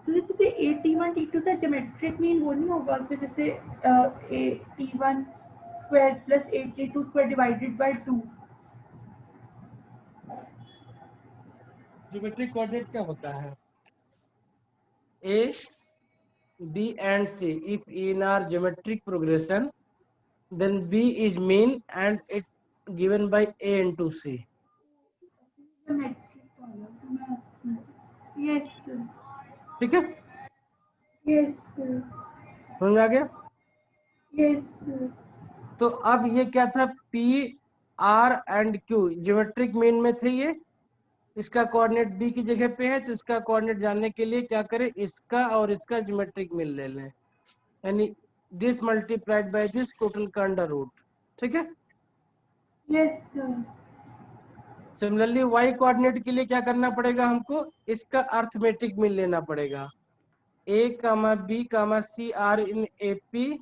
तो जैसे ए टी1 टी2 से ज्योमेट्रिक मीन वो नहीं होगा, तो जैसे A T one square plus A T two square divided by 2। Geometric coordinate क्या होता है, A B and C if in our geometric progression, then B is mean and it given by A into C। Geometric वाला yes. ठीक है, yes. समझ में आ गया। Yes. तो अब ये क्या था, P R and Q geometric mean में थे ये, इसका कोऑर्डिनेट B की जगह पे है, तो इसका कोऑर्डिनेट जानने के लिए क्या करें, इसका और इसका ज्योमेट्रिक मीन ले लें, यानी this multiplied by this total का अंडर रूट। ठीक है, यस। सिमिलरली y कोऑर्डिनेट के लिए क्या करना पड़ेगा हमको, इसका अर्थमेटिक मीन लेना पड़ेगा। A comma B comma C are in AP,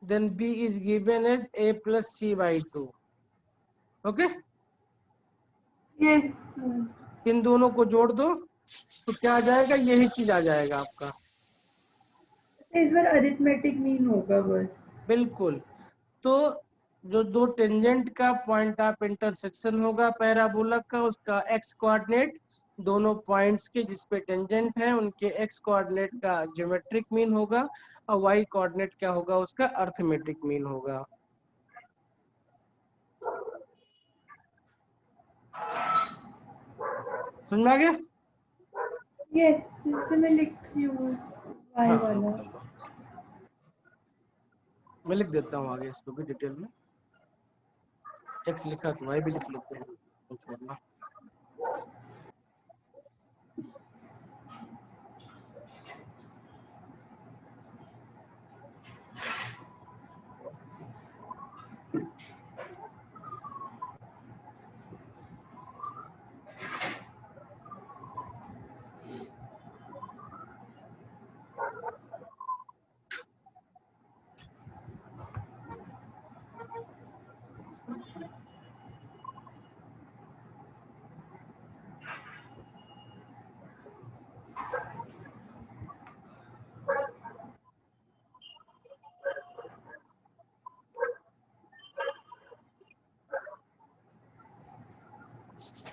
then B is given as A plus C by 2। Okay, yes. इन दोनों को जोड़ दो तो क्या आ जाएगा, यही चीज आ जाएगा आपका। इस बार अरिथमेटिक मीन होगा बस। बिल्कुल। तो जो दो टेंजेंट का पॉइंट ऑफ इंटरसेक्शन होगा पैराबोला का, उसका एक्स कोऑर्डिनेट दोनों पॉइंट्स के जिसपे टेंजेंट है उनके एक्स कोऑर्डिनेट का ज्योमेट्रिक मीन होगा, और वाई कोऑर्डिनेट क्या होगा, उसका अर्थमेटिक मीन होगा। समझ में आ गया। यस, इसे मैं लिखती हूँ वाई हाँ हाँ, वाला। मैं लिख देता हूँ आगे इसको भी डिटेल में। एक्स लिखा तो वाई भी लिख लेते हैं, छोड़ना। Yes.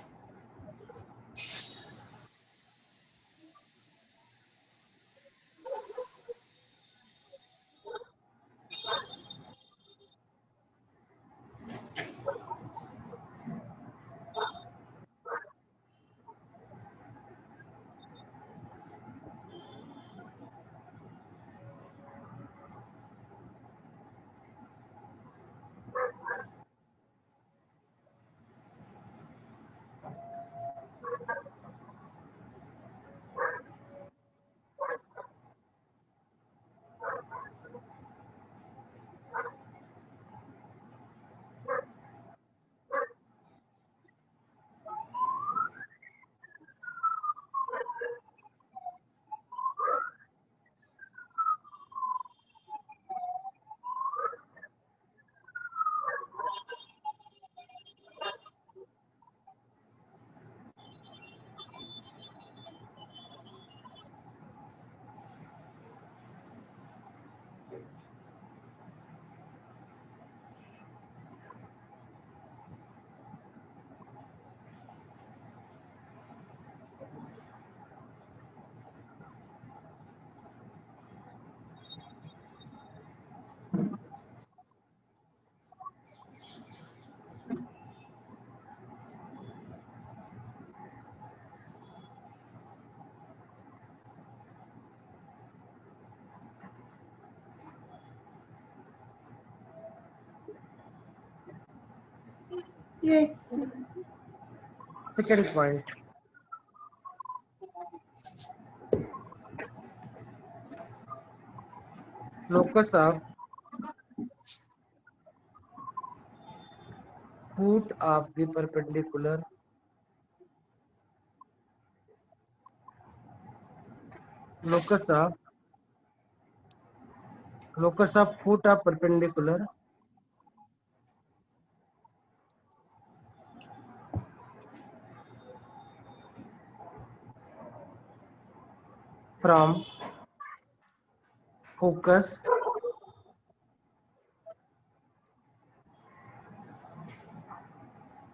Second point, locus of foot of the perpendicular locus of foot of perpendicular from focus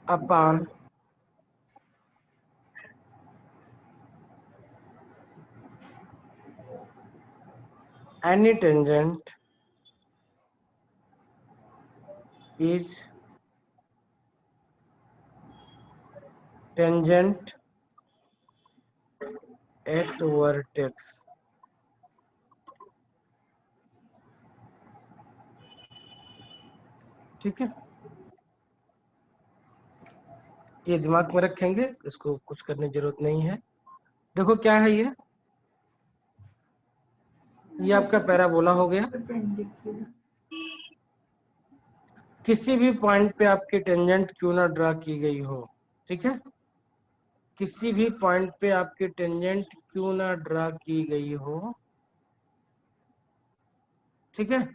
upon any tangent is tangent at vertex। ठीक है, ये दिमाग में रखेंगे, इसको कुछ करने की जरूरत नहीं है। देखो क्या है ये आपका पैराबोला हो गया। Perpendicular. किसी भी पॉइंट पे आपकी टेंजेंट क्यों ना ड्रा की गई हो, ठीक है, किसी भी पॉइंट पे आपकी टेंजेंट क्यों ना ड्रा की गई हो, ठीक है,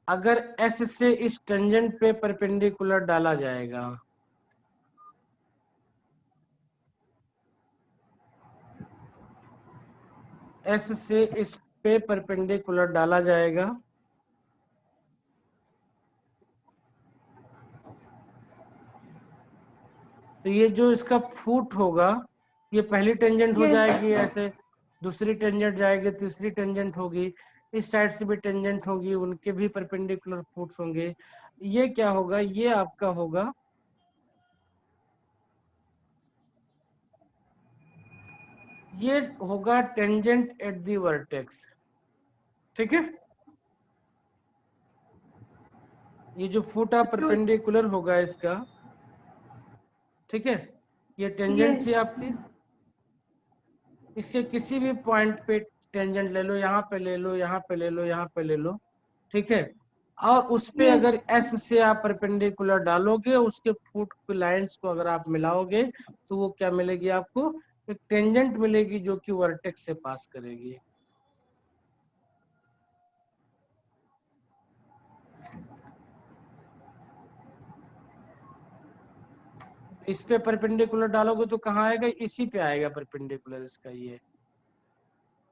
अगर एस से इस टेंजेंट पे परपेंडिकुलर डाला जाएगा, एस से इस पे परपेंडिकुलर डाला जाएगा, तो ये जो इसका फुट होगा, ये पहली टेंजेंट हो Yes. जाएगी, ऐसे दूसरी टेंजेंट जाएगी, तीसरी टेंजेंट होगी, इस साइड से भी टेंजेंट होगी, उनके भी परपेंडिकुलर फुट्स होंगे। ये क्या होगा, ये आपका होगा, ये होगा टेंजेंट एट द वर्टेक्स। ठीक है, ये जो फुट ऑफ परपेंडिकुलर होगा इसका, ठीक है, ये टेंजेंट Yes. थी आपकी, इसके किसी भी पॉइंट पे टेंजेंट ले लो, यहाँ पे ले लो, यहाँ पे ले लो, यहाँ पे ले लो, ठीक है, और उस पे Yes. अगर एस से आप परपेंडिकुलर डालोगे, उसके फुट की लाइंस को अगर आप मिलाओगे, तो वो क्या मिलेगी आपको, एक टेंजेंट मिलेगी जो कि वर्टेक्स से पास करेगी। इस पे परपेंडिकुलर डालोगे तो कहाँ आएगा, इसी पे आएगा परपेंडिकुलर इसका ये।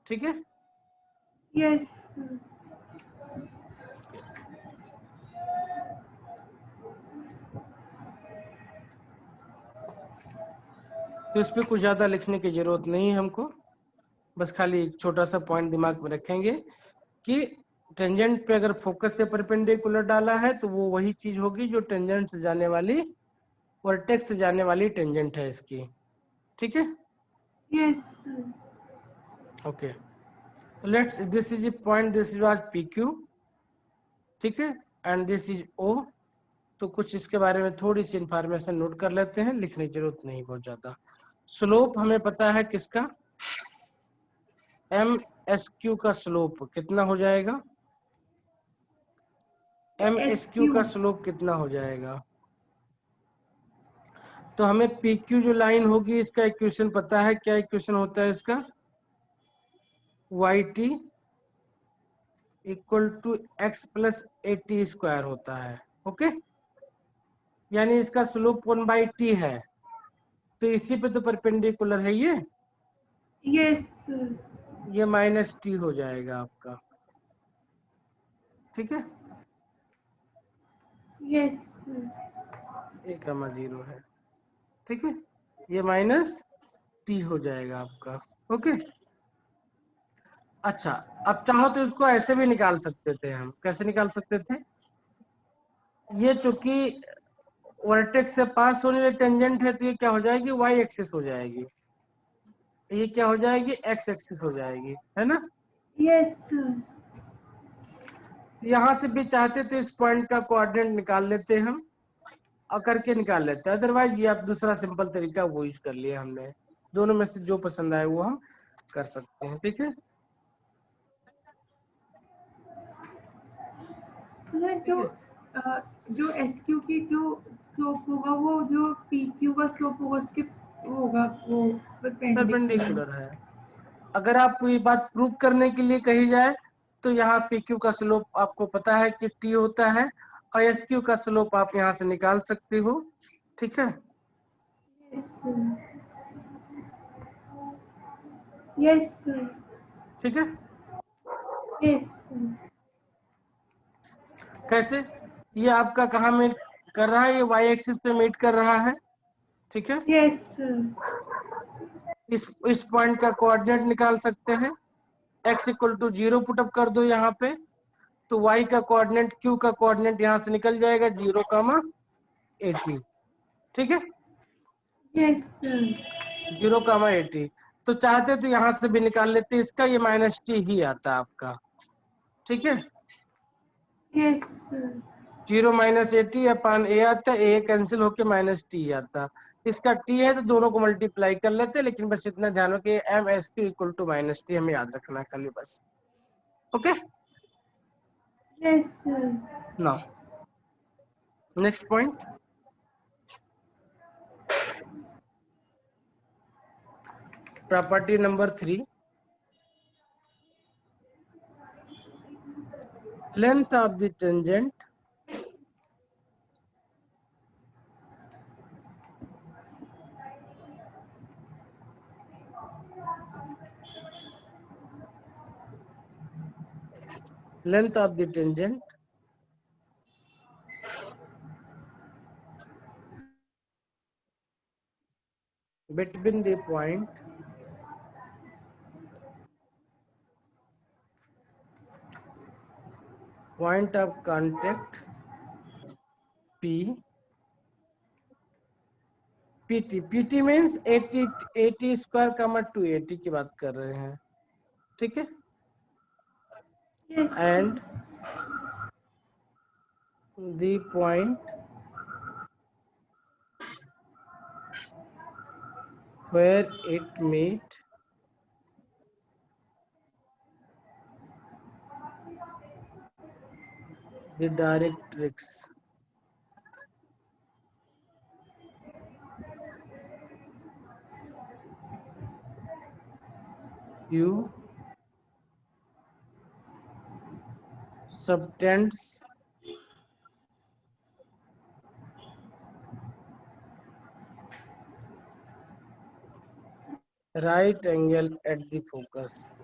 ठीक है, Yes. तो इस पे कुछ ज्यादा लिखने की जरूरत नहीं है हमको, बस खाली एक छोटा सा पॉइंट दिमाग में रखेंगे कि टेंजेंट पे अगर फोकस से परपेंडिकुलर डाला है तो वो वही चीज होगी जो टेंजेंट से जाने वाली, वर्टेक्स से जाने वाली टेंजेंट है इसकी। ठीक है, Yes, sir. ओके। तो let's, this is a point, this was P Q, ठीक है, एंड दिस इज ओ। तो कुछ इसके बारे में थोड़ी सी इंफॉर्मेशन नोट कर लेते हैं, लिखने की जरूरत नहीं बहुत ज्यादा। स्लोप हमें पता है किसका, एम एस क्यू का स्लोप कितना हो जाएगा, एम एस क्यू SQ. का स्लोप कितना हो जाएगा। तो हमें पी क्यू जो लाइन होगी इसका इक्वेशन पता है, क्या इक्वेशन होता है इसका, y t equal to x plus a t square होता है। ओके, यानी इसका स्लोप 1/t है, तो इसी पे तो परपेंडिकुलर है Yes, sir. ये माइनस टी हो जाएगा आपका। ठीक है, Yes, sir. 1,0 है, ठीक है, ये माइनस टी हो जाएगा आपका। ओके, अच्छा, अब चाहो तो इसको ऐसे भी निकाल सकते थे हम, कैसे निकाल सकते थे, ये चूंकि वर्टेक्स से पास होने वाली टेंजेंट है तो ये क्या हो जाएगी, वाई एक्सिस हो जाएगी, ये क्या हो जाएगी, एक्स एक्सिस हो जाएगी, है ना। Yes, sir. यहां से भी चाहते तो इस पॉइंट का कोऑर्डिनेट निकाल लेते हम और करके निकाल लेते हैं, अदरवाइज ये आप दूसरा सिंपल तरीका वो यूज कर लिया हमने, दोनों में से जो पसंद आए वो हम कर सकते हैं। ठीक है, सर ठीक है, जो SQ की जो स्लोप होगा वो जो PQ का स्लोप होगा उसके होगा वो परपेंडिकुलर। परपेंडिकुलर है। अगर आपको ये बात प्रूव करने के लिए कही जाए तो यहाँ पी क्यू का स्लोप आपको पता है कि टी होता है, और एस क्यू का स्लोप आप यहाँ से निकाल सकते हो। ठीक है, Yes, sir. ठीक है, Yes, sir. कैसे, ये आपका कहाँ मीट कर रहा है, ये वाई एक्सिस पे मीट कर रहा है। ठीक है, Yes, sir. इस पॉइंट का कोऑर्डिनेट निकाल सकते हैं, x इक्वल टू 0 पुटअप कर दो यहाँ पे, तो y का कोऑर्डिनेट, q का कोऑर्डिनेट यहाँ से निकल जाएगा 0,80। ठीक है, Yes, sir. 0,80, तो चाहते तो यहाँ से भी निकाल लेते, इसका ये माइनस टी ही आता आपका। ठीक है, Yes, sir. 0 - 80 अपान ए आता, ए कैंसिल होके माइनस टी आता, इसका टी है तो दोनों को मल्टीप्लाई कर लेते, लेकिन बस इतना ध्यान रखिए M S Q equal to minus T, हमें याद रखना खाली बस। Okay, Yes, sir. Now next point, property number 3, length of the tangent length of the tangent between the point of contact P, PT, PT means 80 square कमा 280 की बात कर रहे हैं। ठीक है, Yes, and the point where it meet the directrix Q subtends right angle at the focus।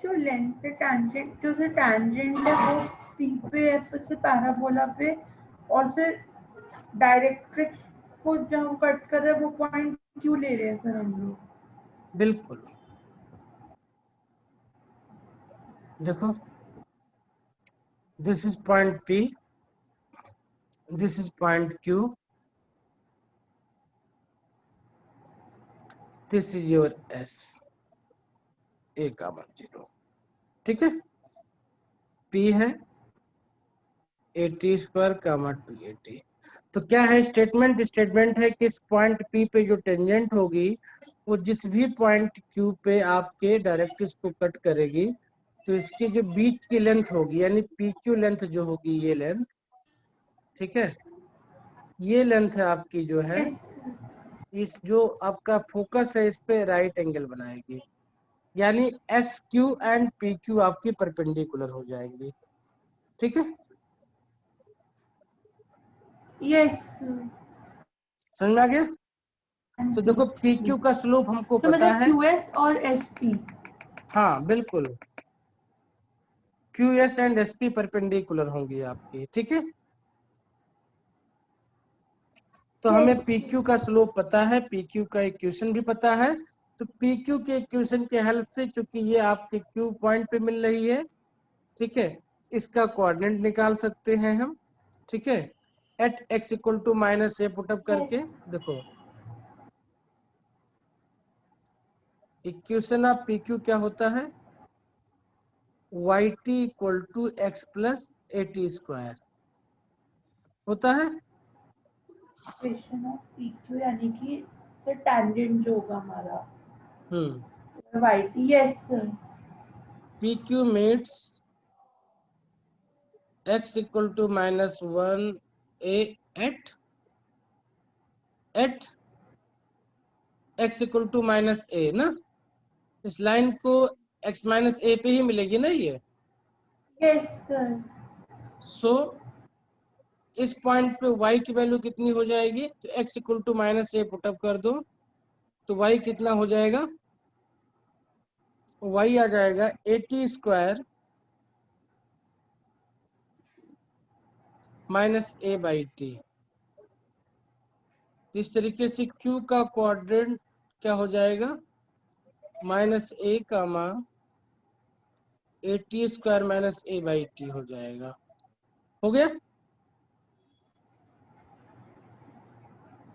जो length है टैंजेंट जो से टैंजेंट है वो पी पे है तो से पैराबोला पे, और सर डायरेक्ट्रिक्स को जहाँ कट कर रहे हैं वो पॉइंट क्यों ले रहे हैं सर हम लोग? बिल्कुल, देखो this is point P, this is point Q, this is your S, A,0, ठीक है। P है 80 स्क्वायर कामा 280। तो क्या है स्टेटमेंट? स्टेटमेंट है कि इस पॉइंट P पे जो टेंजेंट होगी वो जिस भी पॉइंट Q पे आपके डायरेक्ट्रिक्स को कट करेगी, तो इसकी जो बीच की लेंथ होगी यानी PQ लेंथ जो होगी, ये लेंथ, ठीक है, ये लेंथ है आपकी जो है, यस इस जो आपका फोकस है इस पे राइट एंगल बनाएगी, यानी SQ एंड PQ आपकी परपेंडिकुलर हो जाएंगी, ठीक है। यस समझ में आ गया? तो देखो PQ का स्लोप हमको तो पता मतलब है। QS और SP। हाँ बिल्कुल, QS एंड SP परपेंडिकुलर होंगी आपकी, ठीक है। तो हमें PQ का स्लोप पता है, PQ का इक्वेशन भी पता है। तो PQ के इक्वेशन के हेल्प से, चूंकि ये आपके Q पॉइंट पे मिल रही है, ठीक है, इसका कोऑर्डिनेट निकाल सकते हैं हम, ठीक है। At x equal to minus A put up करके देखो, इक्वेशन ऑफ PQ क्या होता है, YT equal to x plus AT square होता है। इक्वेशन ऑफ PQ यानी कि सर टैंजेंट जो होगा हमारा hmm, YT। Yes sir. PQ meets x equal to minus 1 a at x equal to minus A ना, इस लाइन को x माइनस ए पे ही मिलेगी ना ये। Yes sir. सो इस पॉइंट पे y की वैल्यू कितनी हो जाएगी, तो x equal to minus A put up कर दो, तो y कितना हो जाएगा, y आ जाएगा 80 square minus a by T. तो इस तरीके से q का क्वाड्रेंट क्या हो जाएगा, minus A comma 80 square minus a by T हो जाएगा। हो गया?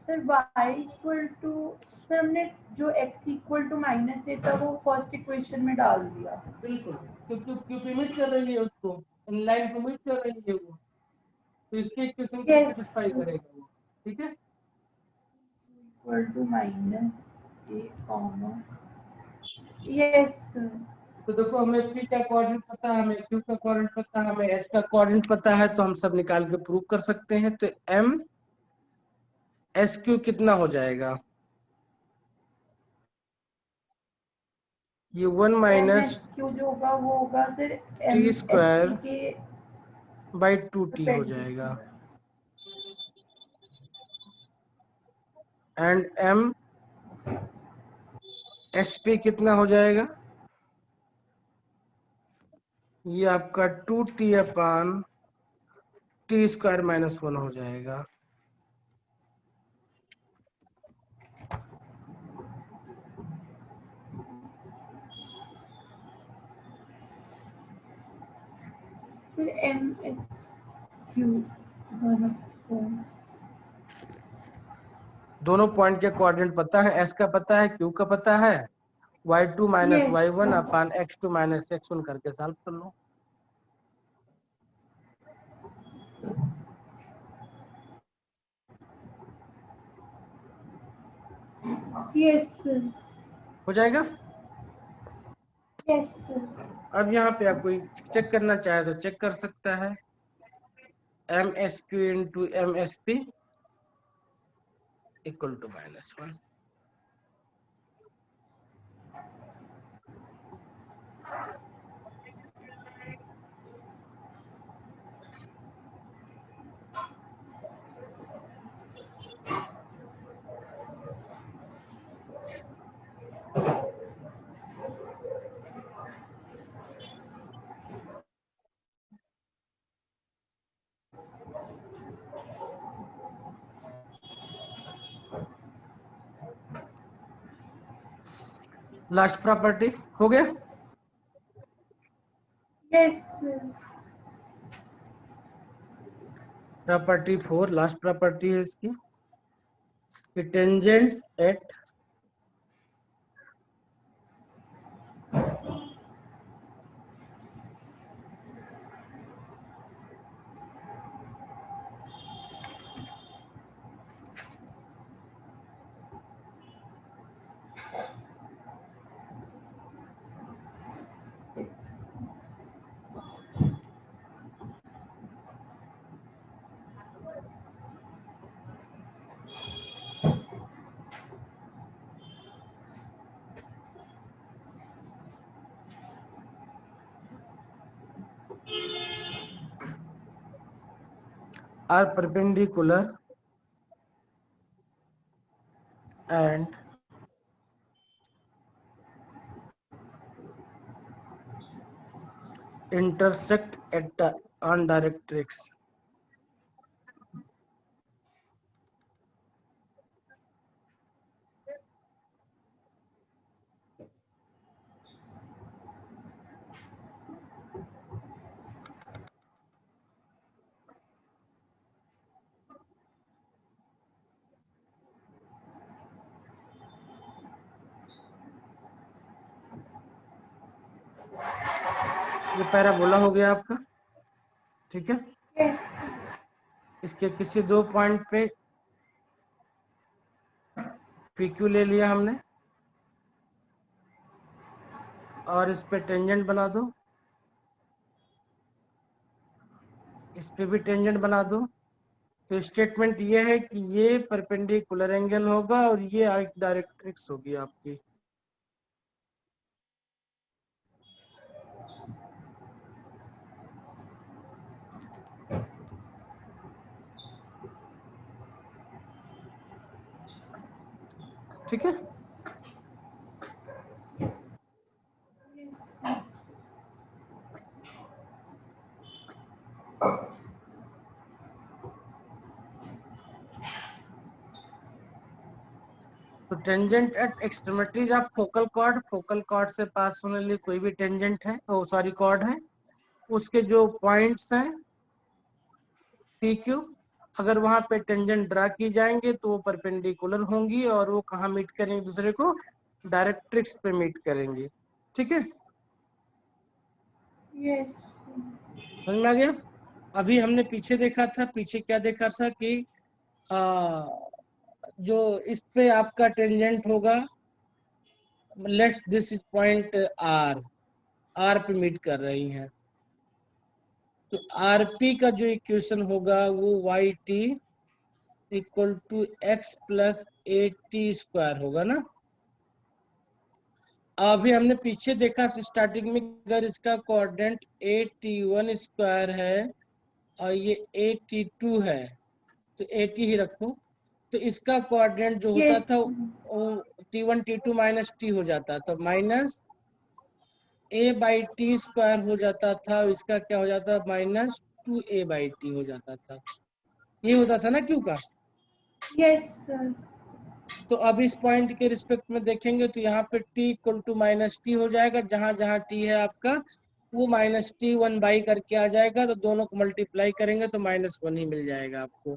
Sir y equal to, sir हमने जो x equal to minus A था वो फर्स्ट इक्वेशन में डाल दिया। बिल्कुल, क्योंकि क्योंकि मीट कर रही है उसको, इन लाइन को मीट कर रही है वो, तो इसके इक्वेशन को यस सेटिस्फाई करेगा वो, ठीक है। Equal to minus A comma. Yes sir. तो देखो हमें p का कोऑर्डिनेट पता है, हमें q का कोऑर्डिनेट पता है, हमें s का कोऑर्डिनेट पता है, तो हम सब निकाल के प्रूव कर सकते हैं। तो m SQ कितना हो जाएगा, ये 1 एम माइनस एस क्यू जो होगा वो होगा sir M T S square P के बाई 2t हो जाएगा, परपेंडिकुलर। एंड m SP कितना हो जाएगा, ये आपका 2t अपान टी स्क्वायर माइनस 1 हो जाएगा। फिर एम एक्स क्यू दोनों पॉइंट के कोऑर्डिनेट पता है, s का पता है, q का पता है, y2 माइनस यस y1 अपान x2 माइनस x1 करके सॉल्व कर लो। Yes sir. हो जाएगा। Yes sir. अब यहाँ पे आप कोई चेक करना चाहे तो चेक कर सकता है, MSQ into MSP equal to -1। Last property हो गया। Yes, sir. Property 4 last property है इसकी, tangents at are perpendicular and intersect on directrix. ये पैराबोला हो गया आपका, ठीक है। Yes. इसके किसी दो पॉइंट पे PQ ले लिया हमने और इस पे टेंजेंट बना दो, इस पे भी टेंजेंट बना दो। तो स्टेटमेंट ये है कि ये परपेंडिकुलर एंगल होगा और ये डायरेक्ट्रिक्स होगी आपकी। ठीक है। तो tangent at extremities of focal cord से पास होने लिए कोई भी टेंजेंट है, ओ सॉरी कॉर्ड है, उसके जो पॉइंट्स हैं PQ, अगर वहां पे टेंजेंट ड्रा की जाएंगे तो वो परपेंडिकुलर होंगी और वो कहाँ मीट करेंगे दूसरे को, डायरेक्ट्रिक्स पे मीट करेंगे। ठीक है, Yes. समझ में आ गया। अभी हमने पीछे देखा था, पीछे क्या देखा था कि आ, जो इस पे आपका टेंजेंट होगा, let's this is point R पे मीट कर रही हैं, तो आरपी का जो इक्वेशन होगा वो y t equal to x plus a t square होगा ना। अभी हमने पीछे देखा स्टार्टिंग में, अगर इसका कोऑर्डिनेट AT1 स्क्वायर है और ये AT2 है तो AT ही रखो, तो इसका कोऑर्डिनेट जो होता Yes. था वो T1 T2 माइनस टी हो जाता, तो माइनस A/T स्क्वायर हो जाता था, इसका क्या हो जाता, माइनस 2A/T हो जाता था। ये होता था ना क्यू का। Yes, sir. तो अब इस पॉइंट के रिस्पेक्ट में देखेंगे तो यहाँ पे t equal to minus T हो जाएगा, जहां जहां t है आपका वो माइनस टी 1/, करके आ जाएगा, तो दोनों को मल्टीप्लाई करेंगे तो -1 ही मिल जाएगा आपको।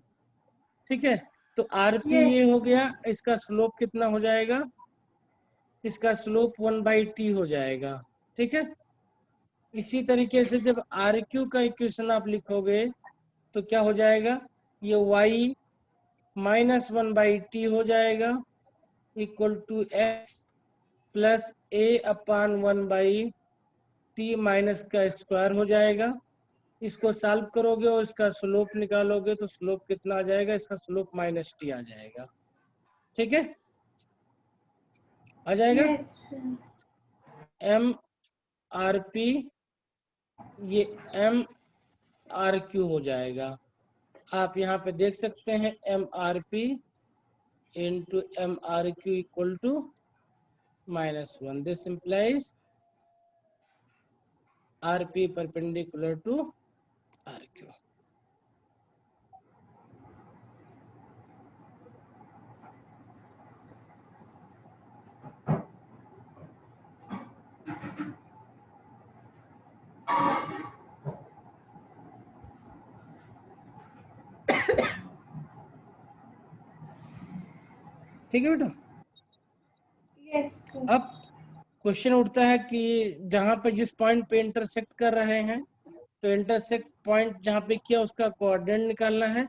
ठीक है, तो आरपी Yes. ये हो गया, इसका स्लोप कितना हो जाएगा, इसका स्लोप 1/t हो जाएगा। ठीक है, इसी तरीके से जब आर क्यू का इक्वेशन आप लिखोगे तो क्या हो जाएगा, ये y -1/t हो जाएगा equal to x plus A/1/t minus का स्क्वायर हो जाएगा। इसको सॉल्व करोगे और इसका स्लोप निकालोगे तो स्लोप कितना आ जाएगा, इसका स्लोप -t आ जाएगा। ठीक है, आ जाएगा। Yes, sir. M R P ये एम आर क्यू हो जाएगा। आप यहाँ पे देख सकते हैं MRP into MRQ equal to -1, this implies RP perpendicular to RQ। ठीक है बेटा। Yes sir. अब क्वेश्चन उठता है कि जहां पे जिस पॉइंट पे इंटरसेक्ट कर रहे हैं, तो इंटरसेक्ट पॉइंट जहां पे किया उसका कोऑर्डिनेट निकालना है।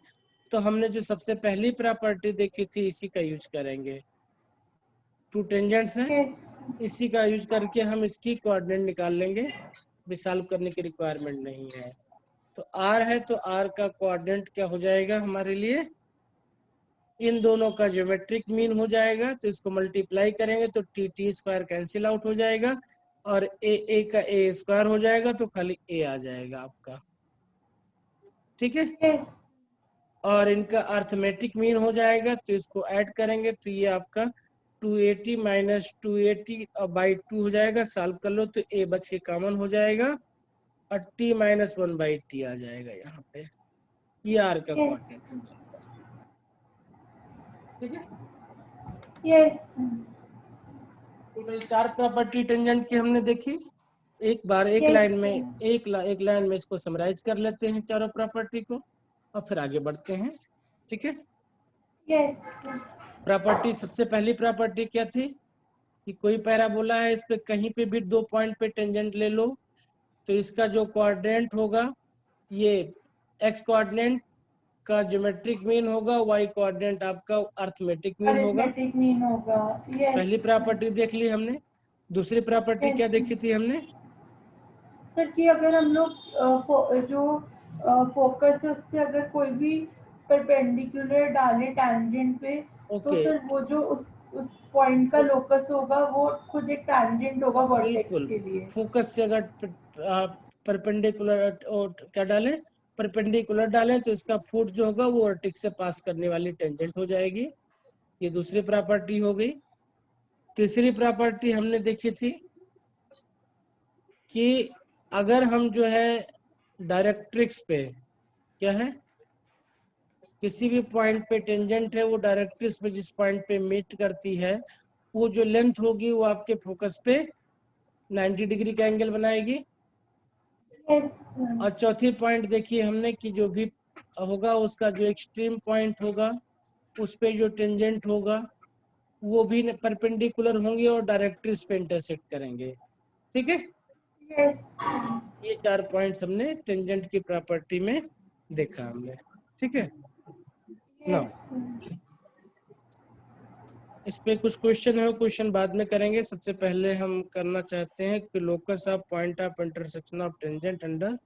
तो हमने जो सबसे पहली प्रॉपर्टी देखी थी इसी का यूज करेंगे। टू टेंजेंट्स हैं, यस इसी का यूज करके हम इसकी कोऑर्डिनेट निकाल लेंगे, भी सॉल्व करने की रिक्वायरमेंट नहीं है। तो आर है तो आर का कोऑर्डिनेट क्या हो जाएगा हमारे लिए, इन दोनों का ज्योमेट्रिक मीन हो जाएगा, तो इसको मल्टीप्लाई करेंगे तो T T square cancel out हो जाएगा और ए का ए स्क्वायर हो जाएगा, तो खाली ए आ जाएगा आपका। ठीक है, यस और इनका अर्थमेटिक मीन हो जाएगा, तो इसको ऐड करेंगे तो ये आपका 280 माइनस 280 बाई 2 हो जाएगा। सॉल्व कर लो तो ए बच के कॉमन हो जाएगा और t माइनस 1/t आ जाएगा यहाँ पे। ये आर का यस कोऑर्डिनेट हो जाएगा। ठीक है, यस टोटल 4 प्रॉपर्टी टेंजेंट की हमने देखी। एक बार एक यस लाइन में एक लाइन में इसको समराइज कर लेते हैं चारों प्रॉपर्टी को और फिर आगे बढ़ते हैं। ठीक है, यस प्रॉपर्टी, सबसे पहली प्रॉपर्टी क्या थी कि कोई पैराबोला है, इस पे कहीं पे भी 2 पॉइंट पे टेंजेंट ले लो, तो इसका जो कोऑर्डिनेट होगा ये एक्स कोऑर्डिनेट का ज्योमेट्रिक मीन होगा, वाई कोऑर्डिनेट आपका अर्थमेटिक मीन होगा। अरिथमेटिक मीन होगा। यस पहली प्रॉपर्टी देख ली हमने। दूसरी प्रॉपर्टी यस क्या देखी थी हमने, सर कि अगर हम लोग जो फोकस है उससे अगर कोई भी परपेंडिकुलर डाले टैंजेंट पे, तो ओके सर वो जो उस पॉइंट का लोकस होगा वो खुद एक टैंजेंट होगा वर्टेक्स बिल्कुल, के लिए। फोकस से अगर परपेंडिकुलर क्या डालें, परपेंडिकुलर डालें तो इसका फुट जो होगा वो वर्टेक्स से पास करने वाली टेंजेंट हो जाएगी। ये दूसरी प्रॉपर्टी हो गई। तीसरी प्रॉपर्टी हमने देखी थी कि अगर हम जो है डायरेक्ट्रिक्स पे क्या है, किसी भी पॉइंट पे टेंजेंट है, वो डायरेक्ट्रिक्स पे जिस पॉइंट पे मीट करती है, वो जो लेंथ होगी वो आपके फोकस पे 90 डिग्री का एंगल बनाएगी। यस और चौथी पॉइंट देखिए हमने कि जो भी होगा उसका जो एक्सट्रीम पॉइंट होगा उस पे जो टेंजेंट होगा वो भी परपेंडिकुलर होंगे और डायरेक्ट्रिक्स पे इंटरसेक्ट करेंगे। ठीक है, यस ये 4 पॉइंट्स हमने टेंजेंट की प्रॉपर्टी में देखा हमने। ठीक है ना, यस इस पे कुछ क्वेश्चन है, क्वेश्चन बाद में करेंगे। सबसे पहले हम करना चाहते हैं कि locus of point of intersection of tangent under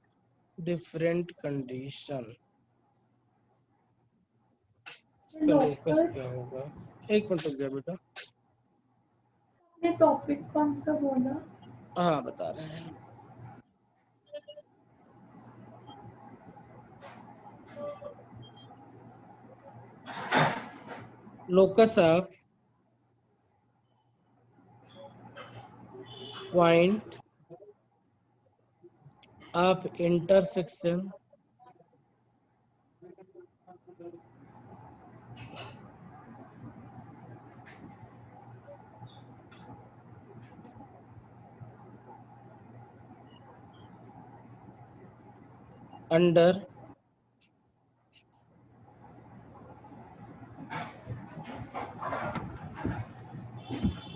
different condition. इसका लोकस लोकस क्या होगा, एक मिनट रुक गया बेटा। ने टॉपिक कौन सा बोला? हाँ बता रहे हैं, locus of point of intersection under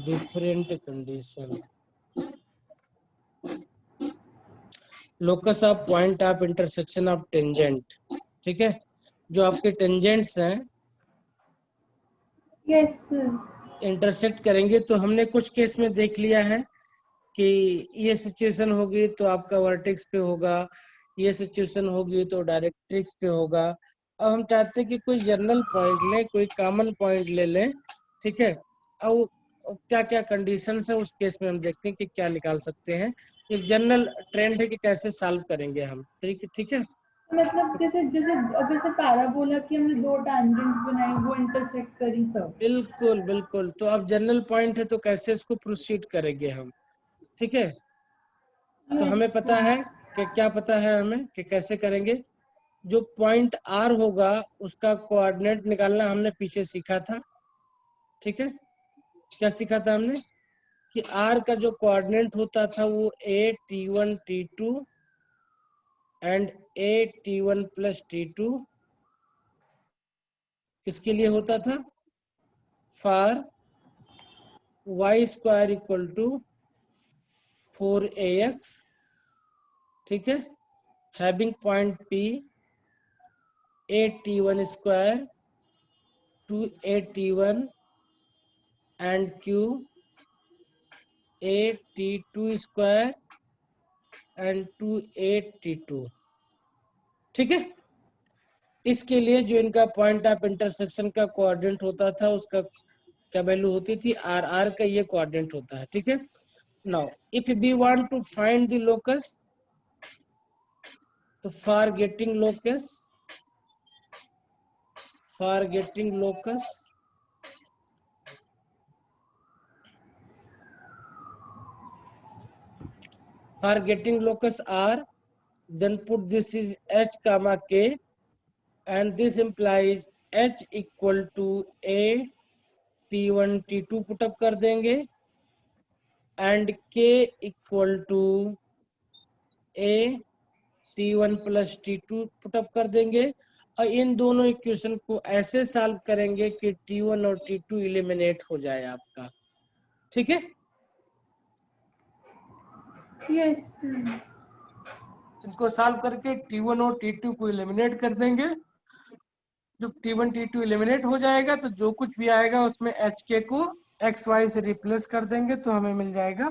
different condition. Locus of point of intersection of tangent. ठीक है, जो आपके टेंजेंट्स हैं यस इंटरसेक्ट करेंगे, तो हमने कुछ केस में देख लिया है कि ये सिचुएशन होगी तो आपका वर्टेक्स पे होगा, ये सिचुएशन होगी तो डायरेक्ट्रिक्स पे होगा। अब हम चाहते हैं कि कोई जनरल पॉइंट लें, कोई कॉमन पॉइंट ले लें। ठीक है, अब क्या क्या कंडीशन है उस केस में हम देखते हैं कि क्या निकाल सकते हैं। एक जनरल ट्रेंड है कि कैसे सॉल्व करेंगे हम। ठीक है, ठीक है, मतलब जैसे जैसे अगर से पैराबोला की हमने दो टैंजेंट्स बनाई वो इंटरसेक्ट करी तब। बिल्कुल बिल्कुल। तो अब जनरल पॉइंट है तो कैसे इसको प्रोसीड करेंगे हम। ठीक है, तो हमें पता अच्छा है कि क्या पता है हमें कि कैसे करेंगे। जो पॉइंट आर होगा उसका कोऑर्डिनेट निकालना हमने पीछे सीखा था। ठीक है, क्या सीखा था हमने कि आर का जो कोऑर्डिनेट होता था वो a t1 t2 and a t1 + t2 किसके लिए होता था, for y square equal to 4ax, ठीक है, having point P at1 square two at1 and q at2 square and two at2, ठीक है। इसके लिए जो इनका पॉइंट ऑफ इंटरसेक्शन का कोऑर्डिनेट होता था उसका क्या वैल्यू होती थी, आर, आर का ये कोऑर्डिनेट होता है, ठीक है। Now if we want to find the locus, तो for getting locus, for getting locus for getting locus R, then put this is h comma k, and this implies h equal to a t1 t2 put up कर देंगे and k equal to a t1 plus t2 put up कर देंगे, और इन दोनों equation को ऐसे solve करेंगे कि t1 और t2 एलिमिनेट हो जाए आपका, ठीक है। यस इसको सॉल्व करके t1 और t2 को एलिमिनेट कर देंगे। जब t1 t2 एलिमिनेट हो जाएगा तो जो कुछ भी आएगा उसमें hk को xy से रिप्लेस कर देंगे तो हमें मिल जाएगा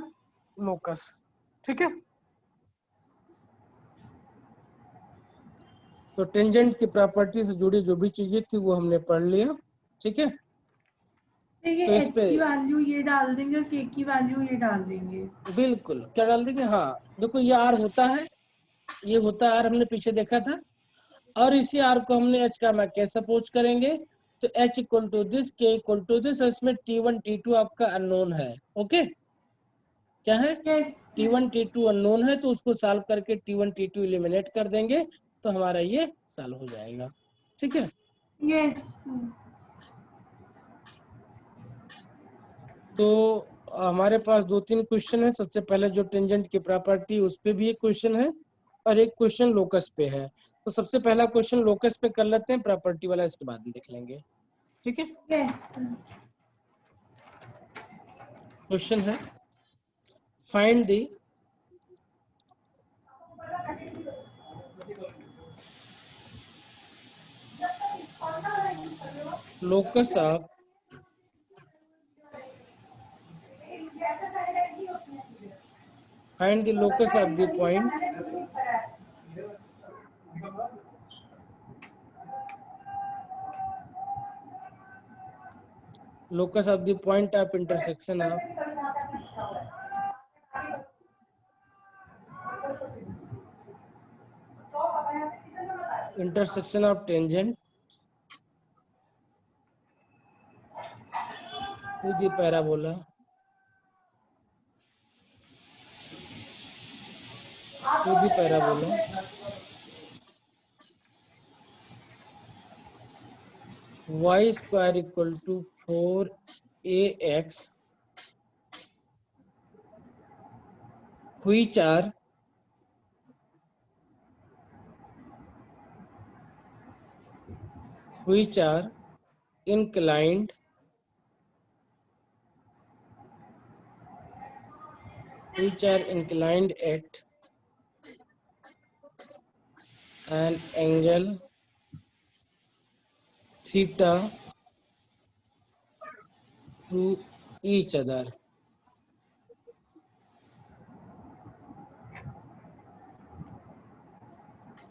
लोकस, ठीक है। तो टेंजेंट की प्रॉपर्टी से जुड़ी जो भी चीजें थी वो हमने पढ़ लिया, ठीक है। तो ये तो इस h पे की वैल्यू ये डाल देंगे और k की वैल्यू ये डाल देंगे। बिल्कुल क्या डाल देंगे, हाँ देखो ये आर होता है, ये होता है आर, हमने पीछे देखा था, और इसी आर को हमने एच का मैं कैसे सपोज करेंगे, तो एच इक्वल टू दिस, के इक्वल टू दिस, इसमें t1 t2 आपका अननोन है, ओके। क्या है, यस t1 t2 अननोन है, तो उसको सॉल्व करके t1 t2 एलिमिनेट कर देंगे तो हमारा ये सॉल्व हो जाएगा, ठीक है। यस तो हमारे पास 2-3 क्वेश्चन है। सबसे पहले जो टेंजेंट की प्रॉपर्टी उस पे भी एक क्वेश्चन है और एक क्वेश्चन लोकस पे है। तो सबसे पहला क्वेश्चन लोकस पे कर लेते हैं, प्रॉपर्टी वाला इसके बाद में देख लेंगे, ठीक है। यस क्वेश्चन है find the locus of find the locus of the point locus of the point of intersection of tangent to the parabola y square equal to 4ax which are inclined at an angle theta to each other.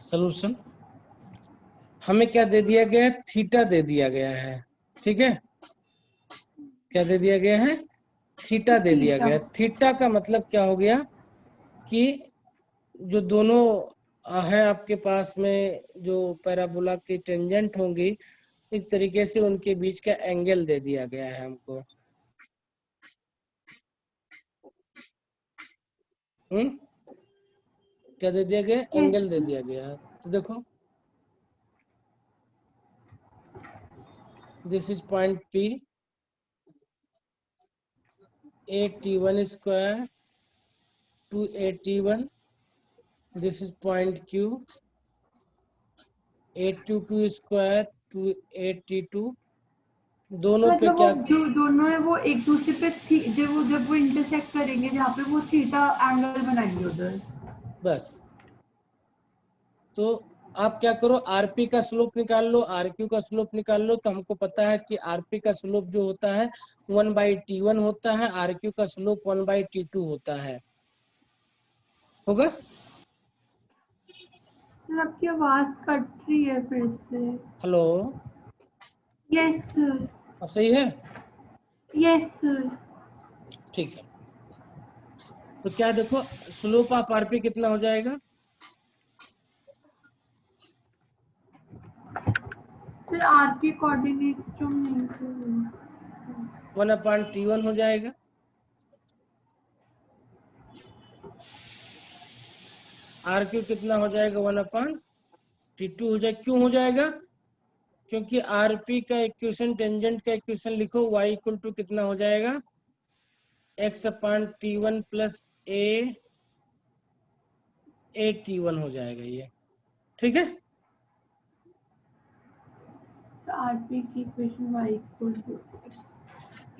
Solution हमें क्या दे दिया गया है, theta दे दिया गया है, ठीक है। क्या दे दिया गया है, थीटा दे दिया गया है। थीटा का मतलब क्या हो गया कि जो दोनों है आपके पास में जो पैराबोला की टेंजेंट होंगी, इस तरीके से उनके बीच का एंगल दे दिया गया है हमको। क्या दे दिया गया, एंगल दे दिया गया है। तो देखो this is point P, at1 square to at1, this is point Q, at22 square to at2, दोनों पे मतलब वो क्या? जो दोनों है वो एक दूसरे पे जब वो इंटरसेक्ट करेंगे जहाँ पे वो थीटा एंगल बनाएंगे उधर। बस, तो आप क्या करो, आरपी का स्लोप निकाल लो, आरक्यू का स्लोप निकाल लो। तो हमको पता है कि आरपी का स्लोप जो होता है 1/T1 होता है, आरक्यू का स्लोप 1/T2 होता है। होगा? सर आपकी आवाज कट रही है फिर से। Hello, yes sir. अब सही है? Yes sir. ठीक है, तो क्या देखो, स्लोप ऑफ आरपी कितना हो जाएगा? सर आर के कोऑर्डिनेट्स जो नहीं थे। 1/T1 हो जाएगा। आरक्यू कितना हो जाएगा? 1/T2 हो जाएगा। क्यों हो जाएगा? क्योंकि आरपी का इक्वेशन, टेंजेंट का इक्वेशन लिखो, y इक्वल टू कितना हो जाएगा? x/T1 प्लस a T1 हो जाएगा ये। ठीक है, आरपी की equation y equal to.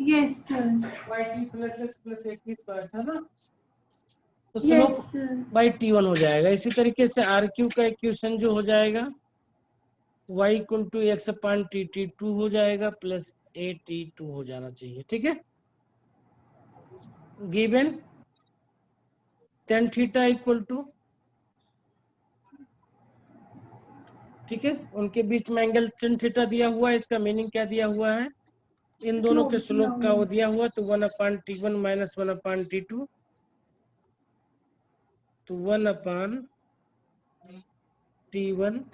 Yes sir. y plus x plus a की स्क्वायर था ना, तो yes slope sir. By T1 हो जाएगा। इसी तरीके से आर क्यू का इक्वेशन जो हो जाएगा y इक्वल टू x/T2 हो जाएगा प्लस a T2 हो जाना चाहिए। ठीक है, given tan theta equal to, ठीक है, उनके बीच में एंगल tan थीटा दिया हुआ है। इसका मीनिंग क्या दिया हुआ है? इन दोनों के स्लोप का वो दिया हुआ, तो 1/T1 माइनस 1/T2, तो 1/T1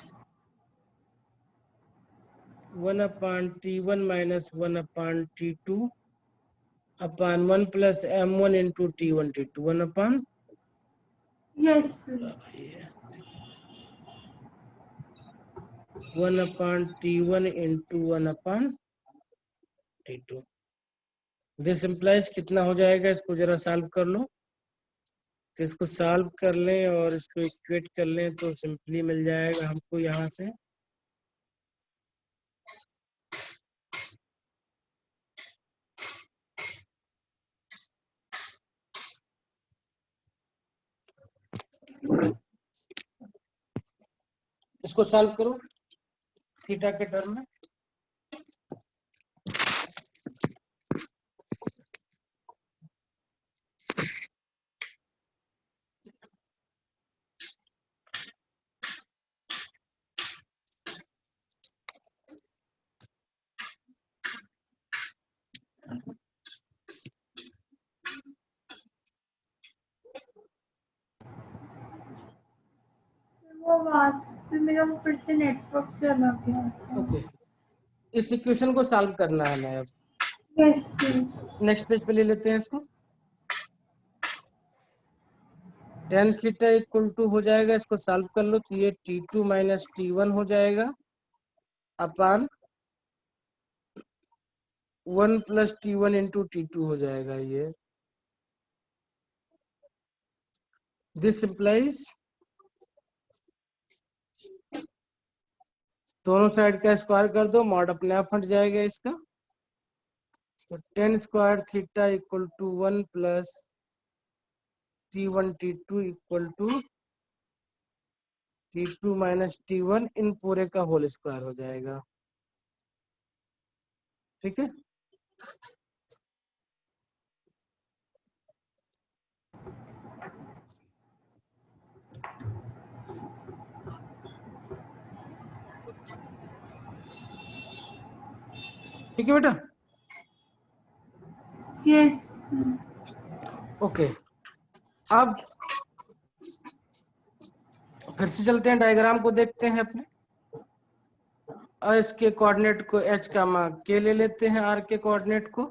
1/T1 minus 1/T2 upon 1 plus m1 into T1 T2 1 upon, yes sir. 1/T1 into 1/T2। This implies कितना हो जाएगा? इसको जरा सॉल्व कर लो। तो इसको सॉल्व कर लें और इसको इक्वेट कर लें तो सिंपली मिल जाएगा हमको यहाँ से। इसको सॉल्व करो थीटा के टर्म में। वो आवाज से मेरा फिर से नेटवर्क चला गया था। ओके, इस इक्वेशन को सॉल्व करना है हमें अब। Yes sir. नेक्स्ट पेज पे ले लेते हैं इसको। tan थीटा इक्वल टू हो जाएगा, इसको सॉल्व कर लो तो ये T2 माइनस T1 हो जाएगा अपान 1 प्लस T1 इंटू T2 हो जाएगा ये। दिस इम्प्लाइज दोनों साइड का स्क्वायर कर दो, मॉड अपने आप हट जाएगा इसका। तो tan square theta equal to 1 plus T1 T2 equal to T2 minus T1 इन पूरे का होल स्क्वायर हो जाएगा। ठीक है, ठीक है बेटा। यस। ओके, अब फिर से चलते हैं, डायग्राम को देखते हैं अपने। इसके कोऑर्डिनेट को h का मान k ले लेते हैं, r के कोऑर्डिनेट को।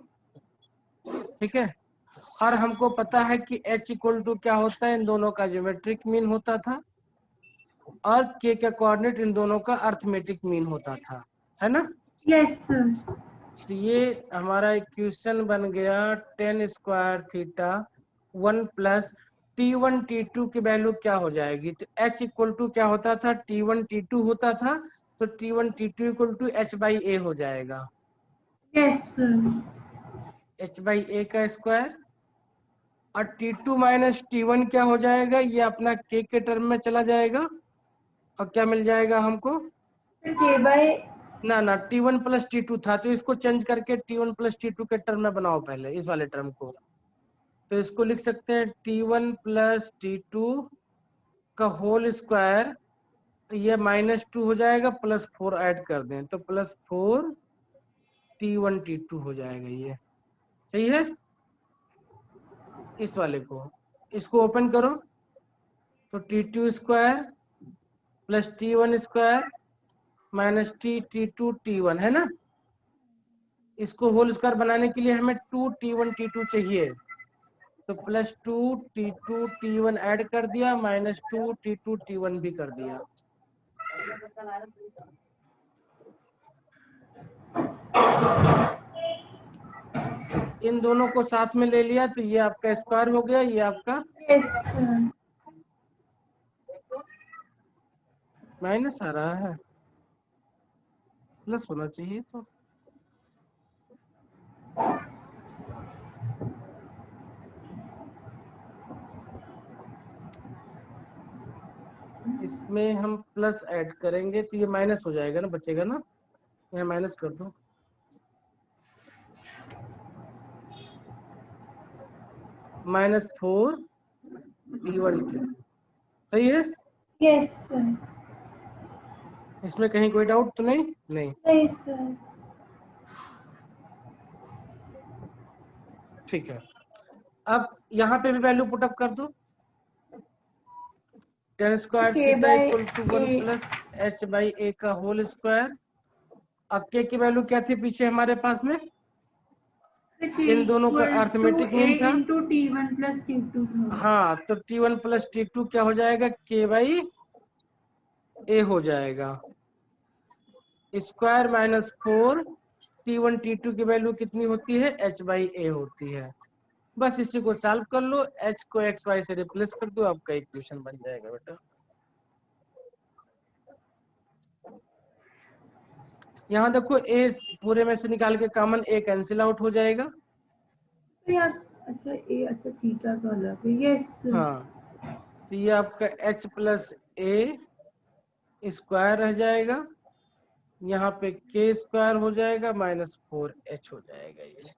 ठीक है, और हमको पता है कि h इक्वल टू क्या होता है, इन दोनों का ज्योमेट्रिक मीन होता था, और k का कोऑर्डिनेट इन दोनों का अर्थमेटिक मीन होता था, है ना। Yes sir. तो ये हमारा इक्वेशन बन गया tan square theta 1 plus T1 T2 की वैल्यू क्या हो जाएगी? तो h इक्वल टू क्या होता था? T1 T2 होता था, तो T1 T2 equal to h by A हो जाएगा। Yes, sir. h/a का स्क्वायर, और T2 माइनस T1 क्या हो जाएगा, ये अपना k के टर्म में चला जाएगा, और क्या मिल जाएगा हमको, K by ना T1 प्लस T2 था, तो इसको चेंज करके T1 प्लस T2 के टर्म में बनाओ पहले, इस वाले टर्म को। तो इसको लिख सकते हैं T1 प्लस T2 का होल स्क्वायर, ये -2 हो जाएगा, +4 ऐड कर दें तो +4 T1 T2 हो जाएगा। ये सही है। इस वाले को, इसको ओपन करो तो T2 square plus T1 square minus T2 T1 है ना। इसको होल स्क्वायर बनाने के लिए हमें 2 T1 T2 चाहिए, तो +2 T2 T1 ऐड कर दिया, -2 T2 T1 भी कर दिया। इन दोनों को साथ में ले लिया तो ये आपका स्क्वायर हो गया, ये आपका yes, sir. माइनस आ रहा है, प्लस होना चाहिए। तो इसमें हम प्लस ऐड करेंगे तो ये माइनस हो जाएगा ना, बचेगा ना, यहाँ माइनस कर दो। -4 T1 T2 सही है। Yes, sir. इसमें कहीं कोई डाउट तो नहीं? नहीं, Yes, sir. ठीक है। अब यहाँ पे भी वैल्यू पुटअप कर दो, tan square K theta by equal to 1 A. Plus h/a का होल स्क्वायर। अब k की वैल्यू क्या थी पीछे हमारे पास में, K इन दोनों का equal to arithmetic A mean था। into T1 plus T2 था। हाँ, तो T1 प्लस T2 क्या हो जाएगा, k/a हो जाएगा, स्क्वायर -4 T1 T2 की वैल्यू कितनी होती है, h/a होती है। बस इसी को सॉल्व कर लो, h को xy से रिप्लेस कर दो, आपका इक्वेशन बन जाएगा बेटा। यहाँ देखो a पूरे में से निकाल के कॉमन a कैंसिल आउट हो जाएगा। तो यार अच्छा A अच्छा थीटा तो अलग है। यस हाँ, तो ये आपका h प्लस a स्क्वायर रह जाएगा, यहाँ पे k स्क्वायर हो जाएगा, -4h हो जाएगा ये,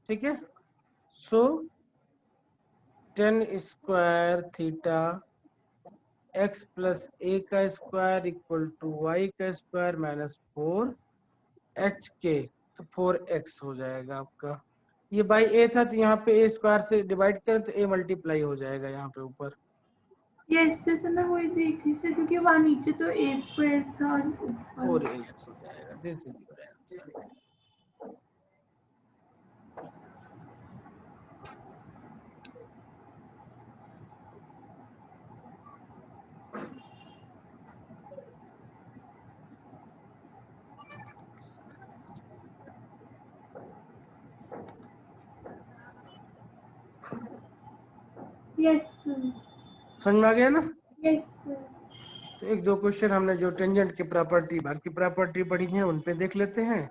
ठीक है। सो tan square theta x plus a का स्क्वायर इक्वल टू y का स्क्वायर -4h k, तो 4x हो जाएगा आपका। ये बाई a था, तो यहाँ पे a स्क्वायर से डिवाइड करें तो a मल्टीप्लाई हो जाएगा यहाँ पे ऊपर। यस जैसे मैं वही देख रही थी क्योंकि वहाँ नीचे तो A स्क्वायर था और ऊपर 4ax हो जाएगा, this is your answer. Yes समझ में आ गया ना। यस तो एक दो क्वेश्चन हमने जो टेंजेंट की प्रॉपर्टी, बाकी प्रॉपर्टी पढ़ी है उन पे देख लेते हैं,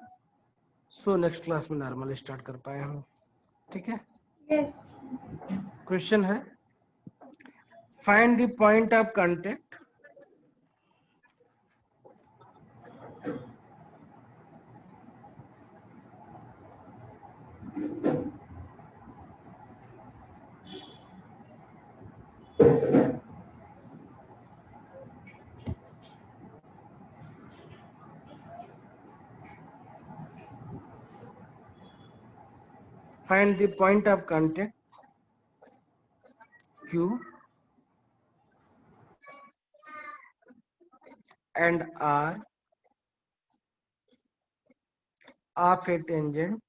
सो नेक्स्ट क्लास में नॉर्मल स्टार्ट कर पाए हम, ठीक है। यस क्वेश्चन है, find the point of contact find the point of contact Q and R of a tangent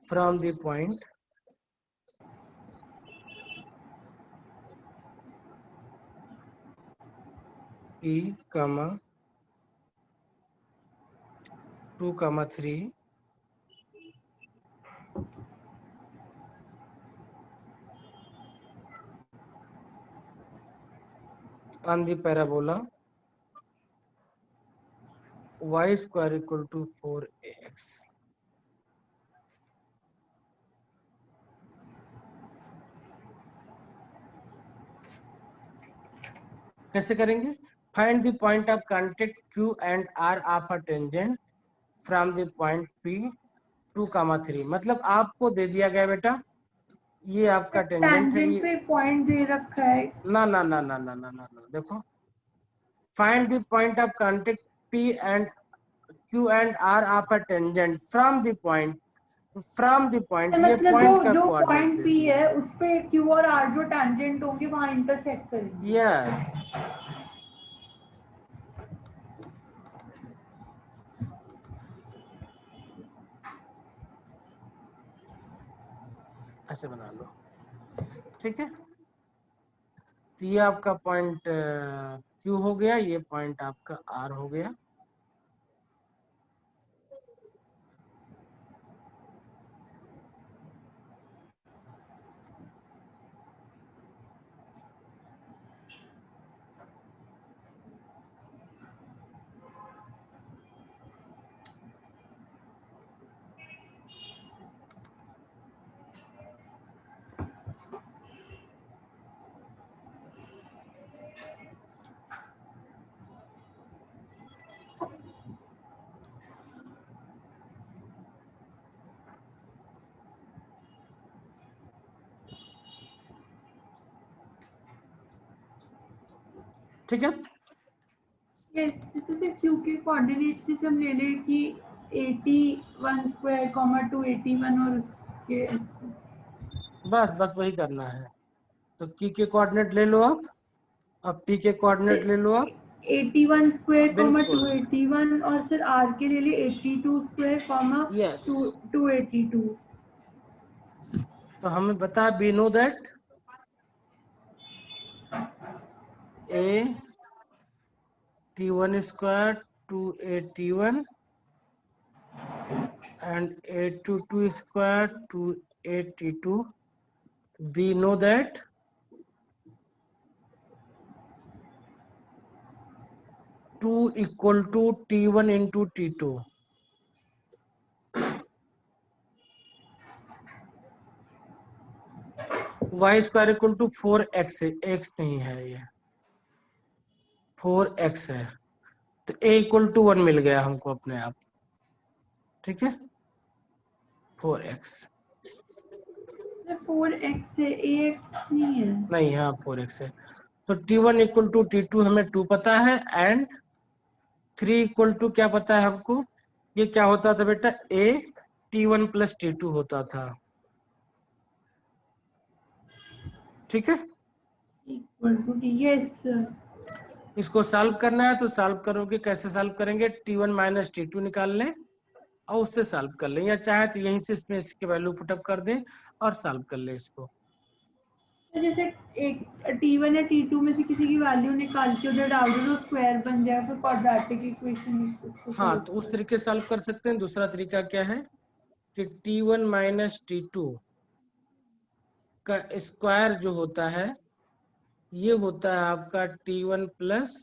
from the point P, 2, 3 on the parabola y square equal to 4ax। कैसे करेंगे? Find the point of contact Q and R of a tangent from the point P 2,3। मतलब आपको दे दिया गया बेटा, ये आपका tangent है, टैंजेंट ये पे पॉइंट दे रखा है। ना ना ना ना ना ना ना ना, देखो find the point of contact P and Q and R of a tangent from the point, from the point, ये मतलब जो पॉइंट का जो कोऑर्डिनेट पॉइंट दे पी दिया। है उस पे क्यू और आर जो टैंजेंट होंगे वहां इंटरसेक्ट करेंगे। यस, ऐसे बना लो, ठीक है। तो ये आपका पॉइंट Q हो गया, ये पॉइंट आपका R हो गया। ठीक है, यस, जैसे क्यू के कोऑर्डिनेट्स जैसे हम ले लें कि 81 स्क्वायर कॉमा 281 और उसके बस बस वही करना है। तो Q के कोऑर्डिनेट ले लो आप, अब P के कोऑर्डिनेट ले लो आप। 81 स्क्वायर कॉमा बिल्कुल, 281 और सर आर के ले लिए 82 स्क्वायर कॉमा यस। 282। तो हमें बता, we know that A T1 square 2A and A22 square 2A, we know that two equal to T1 into T2। y square equal to 4x है, x नहीं है, ये 4x है। तो a इक्वल टू 1 मिल गया हमको अपने आप, ठीक है, 4x। 4x है, ax नहीं है। नहीं, हाँ 4x है। तो T1 इक्वल टू T2 हमें 2 पता है, एंड 3 इक्वल टू क्या पता है हमको, ये क्या होता था बेटा, a T1 प्लस T2 होता था, ठीक है। Equal to yes sir. इसको सॉल्व करना है तो सॉल्व करोगे, कैसे सॉल्व करेंगे, T1 माइनस T2 निकाल लें और उससे सॉल्व कर लें, या चाहे तो यहीं से इसमें इसके वैल्यू पुटअप कर दें और सॉल्व कर लें इसको। तो जैसे एक T1 या T2 में से किसी की वैल्यू निकाल के उधर डाल दो तो स्क्वायर बन जाए, फिर क्वाड्रेटिक इक्वेशन उसको हाँ, सॉल्व तो उस करो। तरीके से सॉल्व कर सकते हैं। दूसरा तरीका क्या है कि T1 माइनस T2 का स्क्वायर जो होता है, ये होता है आपका T1 प्लस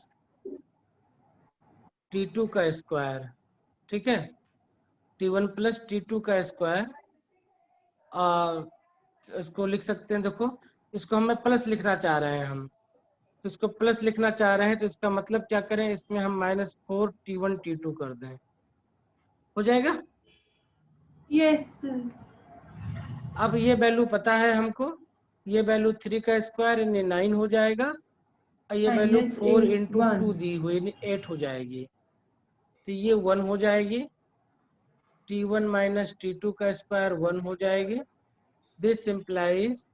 T2 का स्क्वायर, ठीक है। T1 प्लस T2 का स्क्वायर, इसको लिख सकते हैं, देखो इसको हमें प्लस लिखना चाह रहे हैं हम, तो इसको प्लस लिखना चाह रहे हैं, तो इसका मतलब क्या करें, इसमें हम -4T1 T2 कर दें, हो जाएगा। Yes sir. अब ये वैल्यू पता है हमको, ये वैल्यू 3 का स्क्वायर यानी 9 हो जाएगा, और ये वैल्यू माइनस 4 8 इंटू 1। 2 दी हुई यानी 8 हो जाएगी, तो ये 1 हो जाएगी। T1 माइनस T2 का स्क्वायर 1 हो जाएगी। This implies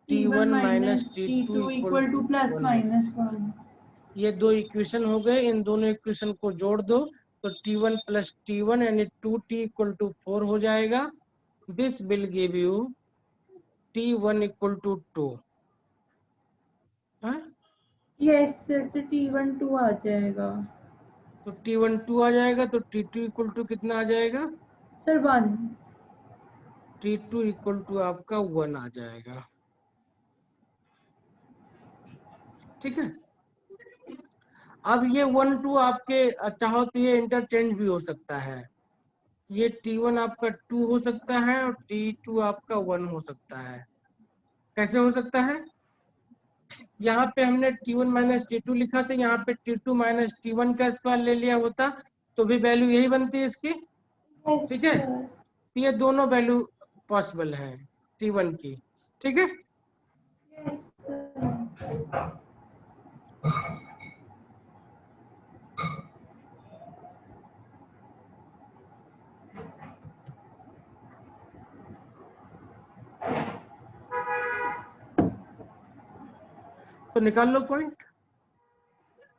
T1 T1 minus minus T2 T2 equal equal to to plus 1 हो। माइनस 1। ये दो इक्वेशन हो गए, इन दोनों इक्वेशन को जोड़ दो तो T1 प्लस T1 यानी 2T इक्वल टू 4 हो जाएगा। This will give you T1 equal to 2। Yes sir, तो T1 2 आ जाएगा। तो T1 2 आ जाएगा, तो T2 इक्वल टू कितना आ जाएगा, सर 1। T2 इक्वल टू आपका 1 आ जाएगा, ठीक है। अब ये 1 2 आपके चाहो तो ये इंटरचेंज भी हो सकता है। ये T1 आपका 2 हो सकता है और T2 आपका 1 हो सकता है। कैसे हो सकता है? यहाँ पे हमने T1 माइनस T2 लिखा था, यहाँ पे T2 माइनस T1 का स्क्वायर ले लिया होता तो भी वैल्यू यही बनती है इसकी। Yes, ठीक है, sir. ये दोनों वैल्यू पॉसिबल है T1 की। ठीक है, Yes, sir. तो निकाल लो पॉइंट।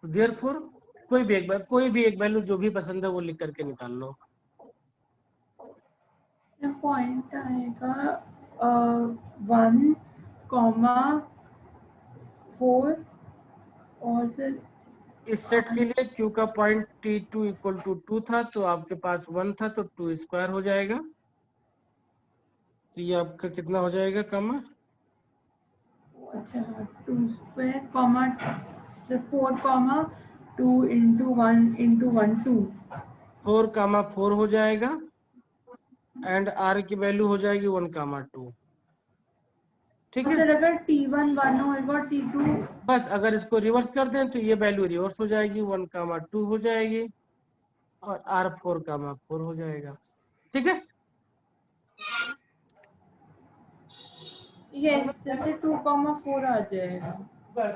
देयरफॉर कोई भी एक वैल्यू जो भी पसंद है वो लिख करके निकाल लो। पॉइंट आएगा 1,4 और सर इस सेट के लिए Q का पॉइंट T2 इक्वल टू 2 था तो आपके पास 1 था तो 2 स्क्वायर हो जाएगा। तो ये आपका कितना हो जाएगा कॉमा? अच्छा 2 स्क्वायर कॉमा 4,2 इंटू 1 2 4,4 हो जाएगा एंड R की वैल्यू हो जाएगी 1,2। ठीक है, सर अगर T1 1 होगा T2 बस अगर इसको रिवर्स कर दें तो ये वैल्यू रिवर्स हो जाएगी, 1,2 हो जाएगी और R 4,4 हो जाएगा। ठीक है, यस जैसे 2,4 आ जाएगा। बस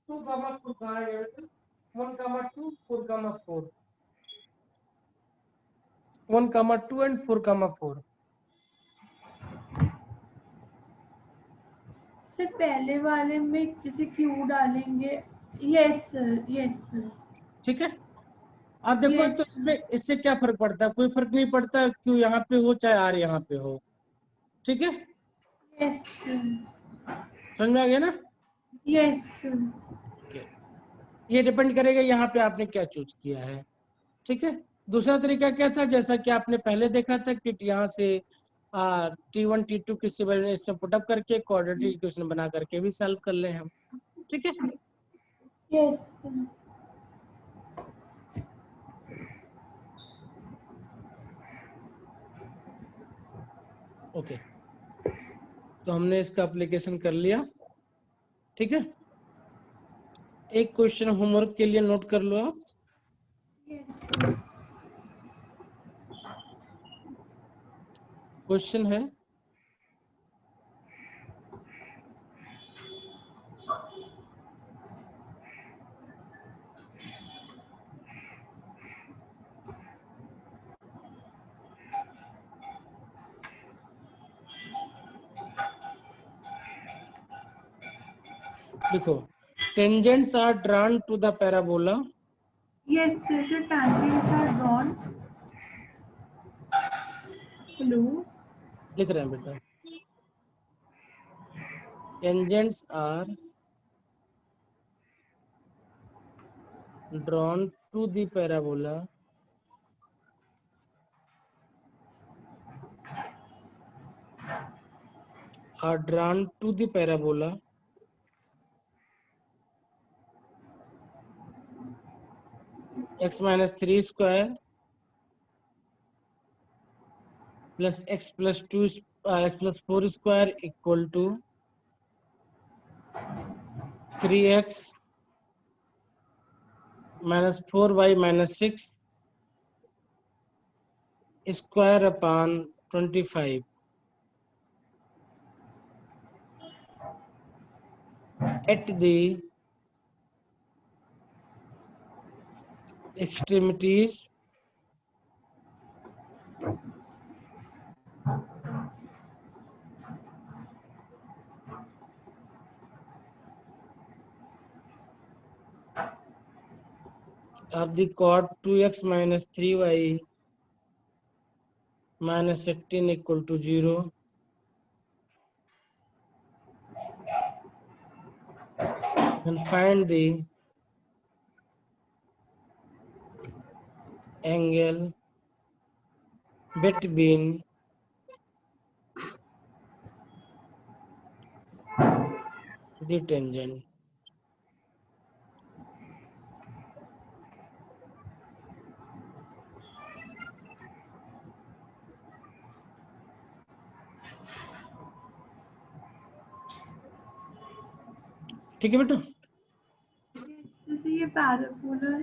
2,4 कहाँ है? 1,2 4,4 1,2 एंड 4,4। सर पहले वाले में जैसे क्यू डालेंगे। यस सर यस सर ठीक है, आप देखो यस तो इसमें इससे क्या फर्क पड़ता है? कोई फर्क नहीं पड़ता, क्यों यहाँ पे हो चाहे आर यहाँ पे हो। ठीक है, यस सर समझ में आ गया ना? Yes sir Okay. ये डिपेंड करेगा यहाँ पे आपने क्या चूज किया है। ठीक है, दूसरा तरीका क्या था, जैसा कि आपने पहले देखा था कि यहाँ से T1 T2 की सिविल इसमें पुटअप करके क्वाड्रेटिक इक्वेशन बना करके भी सॉल्व कर ले हम। ठीक है, यस सर ओके, तो हमने इसका एप्लीकेशन कर लिया। ठीक है, एक क्वेश्चन होमवर्क के लिए नोट कर लो आप। यस क्वेश्चन है देखो, tangents are drawn to the parabola. Yes sir जो tangents are drawn। हेलो लिख रहे हैं बेटा, tangents are drawn to the parabola are drawn to the parabola x minus 3 square plus x plus 2 x plus 4 square equal to 3x minus 4y minus 6 square upon 25 at the extremities of the chord 2x minus 3y minus 18 equal to 0 and find the angle between the tangent। ठीक है बेटा। जैसे ये parabola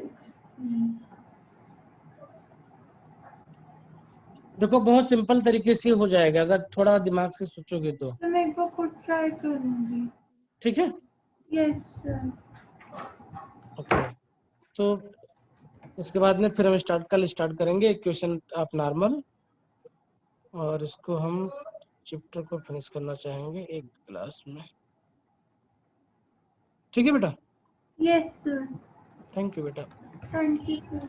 देखो बहुत simple तरीके से हो जाएगा अगर थोड़ा दिमाग से सोचोगे तो। तो मैं एक बार खुद ट्राई करूंगी। ठीक है, यस सर। ओके। तो इसके बाद में फिर हम कल स्टार्ट करेंगे क्वेश्चन ऑफ नॉर्मल, और इसको हम चैप्टर को फिनिश करना चाहेंगे एक क्लास में। ठीक है बेटा, यस सर। थैंक यू बेटा। Thank you sir.